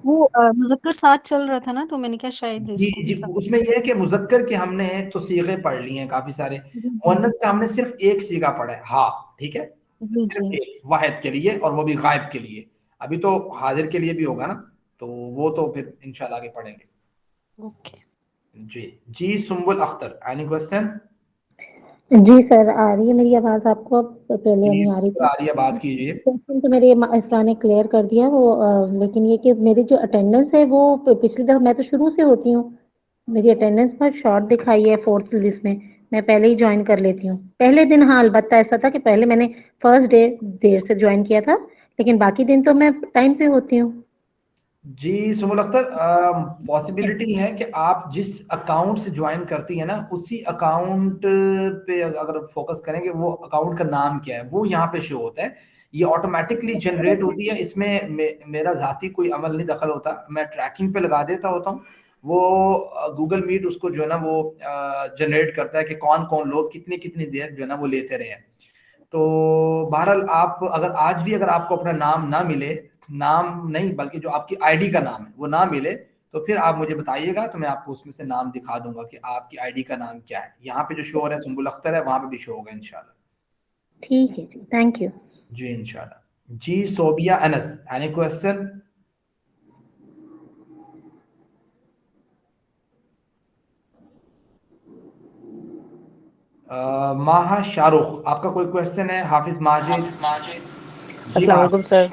وہ مذکر ساتھ چل رہا تھا نا، تو میں نے کہا شاید جی اس کو جی اس میں یہ ہے کہ مذکر کے ہم نے تو صیغے پڑھ لی ہیں کافی سارے، مؤنث کا ہم نے صرف ایک صیغہ پڑھا ہے ہاں، ٹھیک ہے، جی صرف جی ایک واحد کے لیے، اور وہ بھی غائب کے لیے، ابھی تو حاضر کے لیے بھی ہوگا نا، تو وہ تو پھر انشاءاللہ آگے پڑھیں گے۔ اوکے جی جی سنبل اختر، اینی کوسچن؟ جی سر، آ رہی ہے میری آواز آپ کو؟ اب پہلے جی نہیں آ رہی تھی۔ آ رہی ہے، بات کیجیے۔ کوشچن تو میرے افرا نے کلیئر کر دیا وہ، لیکن یہ کہ میری جو اٹینڈنس ہے وہ پچھلی دفعہ، میں تو شروع سے ہوتی ہوں، میری اٹینڈنس بہت شارٹ دکھائی ہے 4th لسٹ میں پہلے ہی جوائن کر لیتی ہوں پہلے دن۔ ہاں البتہ ایسا تھا کہ پہلے میں نے فرسٹ ڈے دیر سے جوائن کیا تھا، لیکن باقی دن تو میں ٹائم پہ ہوتی ہوں۔ جی سنبل اختر، پاسبلٹی ہے کہ آپ جس اکاؤنٹ سے جوائن کرتی ہیں نا اسی اکاؤنٹ پہ اگر فوکس کریں گے، وہ اکاؤنٹ کا نام کیا ہے وہ یہاں پہ شو ہوتا ہے، یہ آٹومیٹکلی جنریٹ ہوتی ہے، اس میں میرا ذاتی کوئی عمل نہیں دخل ہوتا، میں ٹریکنگ پہ لگا دیتا ہوتا ہوں، وہ گوگل میٹ اس کو جو ہے نا وہ جنریٹ کرتا ہے کہ کون کون لوگ کتنی کتنی دیر جو ہے نا وہ لیتے رہے ہیں۔ تو بہرحال آپ اگر آج بھی اگر آپ کو اپنا نام نہ ملے، نام نہیں بلکہ جو آپ کی آئی ڈی کا نام ہے وہ نہ ملے، تو پھر آپ مجھے بتائیے گا تو میں آپ کو اس میں سے نام دکھا دوں گا کہ آپ کی آئی ڈی کا نام کیا ہے، یہاں پہ جو شو ہو رہا ہے سنبل اختر ہے، وہاں پہ بھی شو ہوگا انشاءاللہ۔ ٹھیک ہے جی، تھینک یو۔ جی انشاءاللہ۔ جی صوبیہ انس، اینی کوسچن؟ ماہا شاہ رخ، آپ کا کوئی کوسچن ہے؟ حافظ ماجد؟ جی السلام علیکم سر۔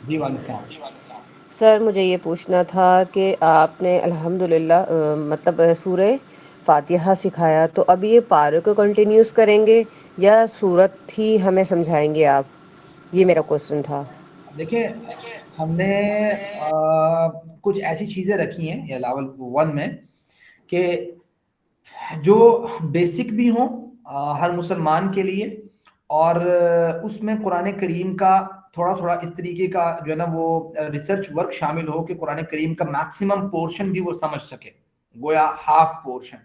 جی وعلیکم السلام۔ سر مجھے یہ پوچھنا تھا کہ آپ نے الحمدللہ مطلب سورہ فاتحہ سکھایا، تو اب یہ پارے کو کنٹینیوس کریں گے یا سورت ہی ہمیں سمجھائیں گے آپ؟ یہ میرا کوسچن تھا۔ دیکھیں ہم نے کچھ ایسی چیزیں رکھی ہیں یا لیول 1 میں کہ جو بیسک بھی ہوں ہر مسلمان کے لیے، اور اس میں قرآن کریم کا تھوڑا تھوڑا اس طریقے کا جو ہے نا وہ ریسرچ ورک شامل ہو کہ قرآن کریم کا میکسیمم پورشن بھی وہ سمجھ سکے، گویا ہاف پورشن۔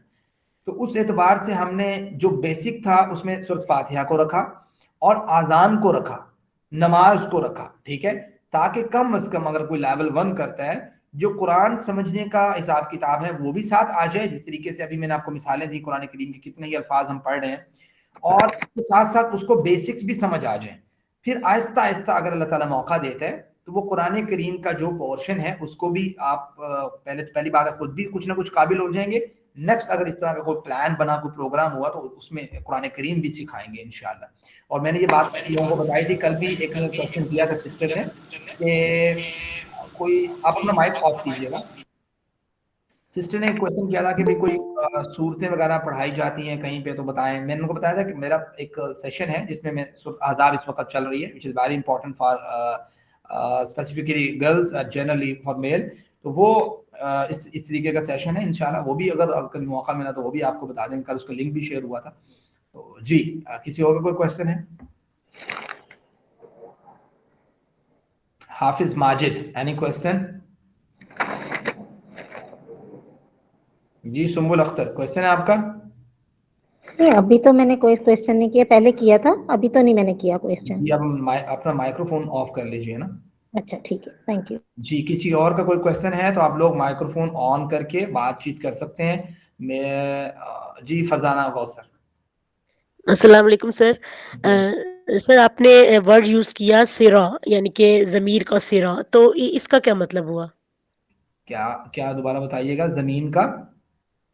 تو اس اعتبار سے ہم نے جو بیسک تھا اس میں سورۃ فاتحہ کو رکھا، اور آزان کو رکھا, نماز کو رکھا, ٹھیک ہے, تاکہ کم از کم اگر کوئی لیول 1 کرتا ہے جو قرآن سمجھنے کا حساب کتاب ہے وہ بھی ساتھ آ جائے, جس طریقے سے ابھی میں نے آپ کو مثالیں دی قرآن کریم کے کتنے ہی الفاظ ہم پڑھ رہے ہیں, اور اس کے ساتھ ساتھ اس کو بیسکس بھی سمجھ آ جائیں. پھر آہستہ آہستہ اگر اللہ تعالیٰ موقع دیتا ہے تو وہ قرآن کریم کا جو پورشن ہے اس کو بھی آپ پہلی بات ہے خود بھی کچھ نہ کچھ قابل ہو جائیں گے. نیکسٹ اگر اس طرح کا کوئی پلان بنا, کوئی پروگرام ہوا تو اس میں قرآن کریم بھی سکھائیں گے انشاءاللہ. اور میں نے یہ بات لوگوں کو بتائی تھی, کل بھی ایک کوشچن کیا تھا سسٹر نے کہ کوئی, آپ اپنا مائک آف کیجیے گا. سسٹر نے ایک کوشچن کیا تھا کہ بھائی کوئی صورتیں وغیرہ پڑھائی جاتی ہیں کہیں پہ تو بتائیں. میں نے ان کو بتایا تھا کہ میرا ایک سیشن ہے جس میں سورۃ احزاب اس وقت چل رہی ہے, which is very important for specifically girls generally for male. تو وہ اس طریقے کا سیشن ہے انشاءاللہ, وہ بھی اگر کبھی موقع ملا تو وہ بھی آپ کو بتا دیں. کل اس کا لنک بھی شیئر ہوا تھا. تو جی, کسی اور کا کوئی کوشچن ہے؟ حافظ ماجد, اینی کوشچن؟ جی سنبل اختر, کوشچن ہے آپ کا؟ نہیں, ابھی تو میں نے کوئی کوشچن نہیں کیا, پہلے کیا تھا, ابھی تو نہیں میں نے کیا کوشچن. جی اب اپنا مائکروفون آف کر لیجئے نا. اچھا ٹھیک ہے, تھینک یو. جی کسی اور کا کوئی کوشچن ہے تو آپ لوگ مائکروفون آن کر کے بات چیت کر سکتے ہیں. میں جی فرزانہ غوثر. السلام علیکم سر. سر آپ نے ورڈ یوز کیا سرا, یعنی کہ ضمیر کا سرا, تو اس کا کیا مطلب ہوا؟ کیا دوبارہ بتائیے گا. زمین کا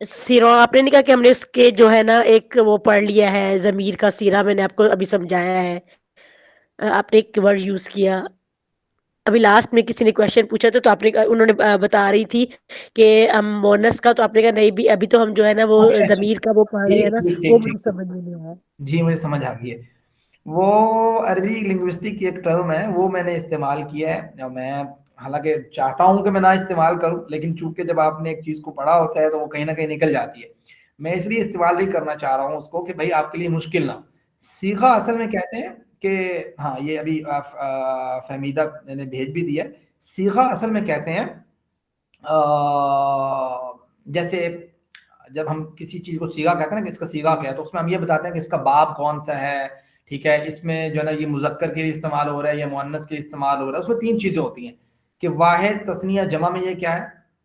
سیرا, آپ نے نہیں کہا کہ ہم نے اس کے جو ہے نا ایک وہ پڑھ لیا ہے ضمیر کا سیرا, میں نے آپ کو ابھی سمجھایا ہے, آپ نے ایک ورڈ یوز کیا ابھی لاسٹ میں, کسی نے کویشچن پوچھا تو آپ نے انہوں نے بتا رہی تھی کہ ہم مونس کا, تو آپ نے کہا نہیں بھی ابھی تو ہم جو ہے نا وہ اچھا ضمیر کا وہ پڑھ رہے ہیں نا, وہ مجھے ٹھیک. سمجھ میں نہیں آیا. جی مجھے سمجھ آ گئی ہے. وہ عربی لنگوسٹک کی ایک ٹرم ہے, وہ میں نے استعمال کیا ہے. میں حالانکہ چاہتا ہوں کہ میں نہ استعمال کروں, لیکن چونکہ جب آپ نے ایک چیز کو پڑھا ہوتا ہے تو وہ کہیں نہ کہیں نکل جاتی ہے. میں اس لیے استعمال نہیں کرنا چاہ رہا ہوں اس کو کہ بھائی آپ کے لیے مشکل نہ. صیغہ اصل میں کہتے ہیں کہ ہاں, یہ ابھی فہمیدہ نے بھیج بھی دیا. صیغہ اصل میں کہتے ہیں جیسے جب ہم کسی چیز کو صیغہ کہتے ہیں نا کہ اس کا صیغہ کیا ہے, تو اس میں ہم یہ بتاتے ہیں کہ اس کا باب کون سا ہے, ٹھیک ہے, اس میں جو ہے نا یہ مذکر کے لیے استعمال ہو رہا ہے یا مؤنث کے لیے استعمال ہو رہا ہے. اس میں 3 چیزیں ہوتی ہیں کہ واحد, تثنیہ, جمع میں یہ کیا ہے,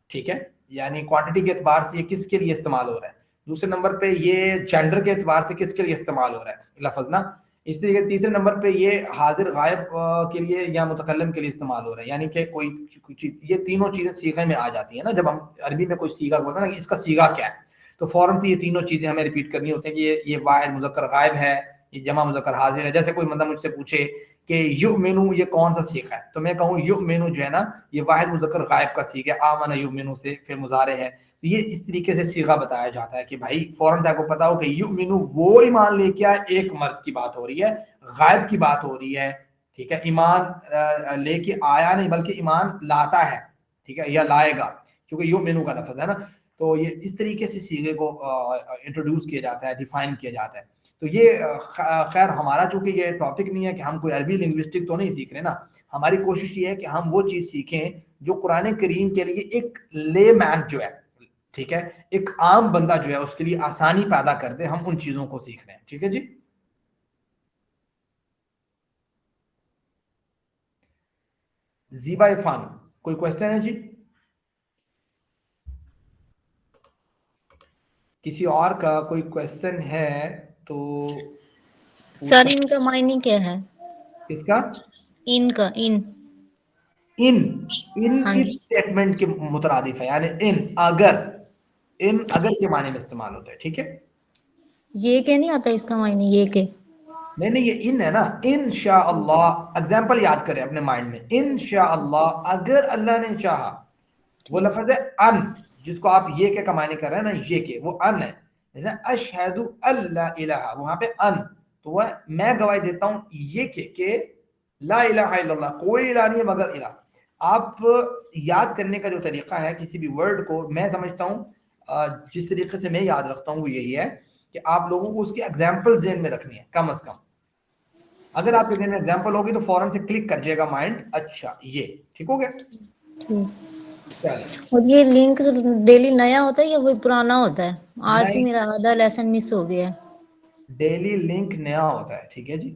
ٹھیک ہے, یعنی کوانٹٹی کے اعتبار سے یہ کس کے لیے استعمال ہو رہا ہے. دوسرے نمبر پہ یہ جینڈر کے اعتبار سے کس کے لیے استعمال ہو رہا ہے لفظ نا. اس طریقے تیسرے نمبر پہ یہ حاضر غائب کے لیے یا متکلم کے لیے استعمال ہو رہا ہے, یعنی کہ کوئی چیز, یہ تینوں چیزیں صیغے میں آ جاتی ہیں نا. جب ہم عربی میں کوئی صیغہ بولتے ہیں نا کہ اس کا صیغہ کیا ہے, تو فوراً سے یہ تینوں چیزیں ہمیں ریپیٹ کرنی ہوتی ہیں کہ یہ واحد مذکر غائب ہے, یہ جمع مذکر حاضر ہے. جیسے کوئی بندہ مجھ سے پوچھے کہ یؤمنو یہ کون سا صیغہ ہے, تو میں کہوں یؤمنو جو ہے نا یہ واحد مذکر غائب کا صیغہ ہے, آمن یؤمنو سے پھر مضارع ہے. تو یہ اس طریقے سے صیغہ بتایا جاتا ہے کہ بھائی فوراً سے آپ کو پتا ہو کہ یؤمنو وہ ایمان لے کے آئے, ایک مرد کی بات ہو رہی ہے, غائب کی بات ہو رہی ہے, ٹھیک ہے, ایمان لے کے آیا نہیں بلکہ ایمان لاتا ہے, ٹھیک ہے, یا لائے گا, کیونکہ یؤمنو کا لفظ ہے نا. تو یہ اس طریقے سے صیغے کو انٹروڈیوس کیا جاتا ہے, ڈیفائن کیا جاتا ہے. تو یہ خیر ہمارا چونکہ یہ ٹاپک نہیں ہے کہ ہم کوئی عربی لنگوسٹک تو نہیں سیکھ رہے نا. ہماری کوشش یہ ہے کہ ہم وہ چیز سیکھیں جو قرآن کریم کے لیے ایک لے مین جو ہے, ٹھیک ہے, ایک عام بندہ جو ہے اس کے لیے آسانی پیدا کر دے. ہم ان چیزوں کو سیکھ رہے ہیں, ٹھیک ہے جی. زیبا عرفان, کوئی کوشچن ہے جی؟ کسی اور کا کوئی کوشچن ہے تو سر ان کا معنی کیا ہے؟ کس کا؟ ان کا ان if اسٹیٹمنٹ کے مترادف ہے, یعنی ان اگر کے معنی میں استعمال ہوتا ہے, ٹھیک ہے. یہ کہ نہیں آتا اس کا معنی, یہ کہ نہیں یہ ان ہے نا. انشاءاللہ, اگزامپل یاد کریں اپنے مائنڈ میں. انشاءاللہ اگر اللہ نے چاہا, وہ لفظ ہے ان, جس کو آپ یہ کہ معنی کر رہے ہیں نا, یہ کہ وہ ان ہے. اشہد اللہ الہ, وہاں پہ ان, تو وہ میں گواہی دیتا ہوں یہ کہ لا الہ الا اللہ, کوئی الہ نہیں ہے مگر الہ. آپ یاد کرنے کا جو طریقہ ہے کسی بھی ورڈ کو, میں سمجھتا ہوں جس طریقے سے میں یاد رکھتا ہوں وہ یہی ہے کہ آپ لوگوں کو اس کی ایگزامپل ذہن میں رکھنی ہے کم از کم. اگر آپ کے ذہن میں ایگزامپل ہوگی تو فوراً سے کلک کر جائے گا مائنڈ, اچھا یہ ٹھیک ہو گیا. اور یہ لنک ڈیلی نیا ہوتا ہے یا وہی پرانا ہوتا ہے؟ آج بھی میرا آدھا لیسن مس ہو گیا. ڈیلی لنک نیا ہوتا ہے, ٹھیک ہے جی.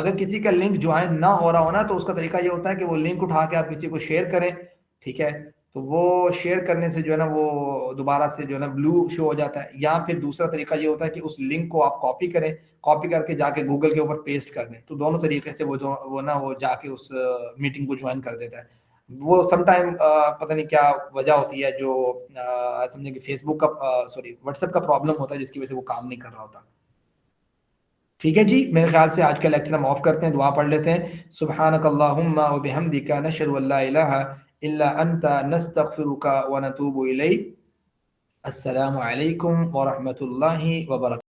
اگر کسی کا لنک جوائن نہ ہو رہا ہونا تو اس کا طریقہ یہ ہوتا ہے کہ وہ لنک اٹھا کے آپ کسی کو شیئر کریں، ٹھیک ہے، تو وہ شیئر کرنے سے جو ہے نا وہ دوبارہ سے جو ہے نا بلو شو ہو جاتا ہے، یا پھر دوسرا طریقہ یہ ہوتا ہے کہ اس لنک کو آپ کاپی کریں، کاپی کر کے جا کے گوگل کے اوپر پیسٹ کر دیں، تو دونوں طریقے سے وہ جا کے اس میٹنگ کو جوائن کر دیتا ہے۔ وہ سم ٹائم پتہ نہیں کیا وجہ ہوتی ہے، جو سمجھیں کہ فیس بک کا سوری واٹس ایپ کا پرابلم ہوتا ہے جس کی وجہ سے وہ کام نہیں کر رہا ہوتا۔ ٹھیک ہے جی، میرے خیال سے آج کا لیکچر ہم آف کرتے ہیں، دعا پڑھ لیتے ہیں۔ سبحانک اللہم و بحمدک نشہد ان لا الہ الا انت نستغفرک و نتوب الیک۔ السلام علیکم ورحمۃ اللہ وبرکاتہ۔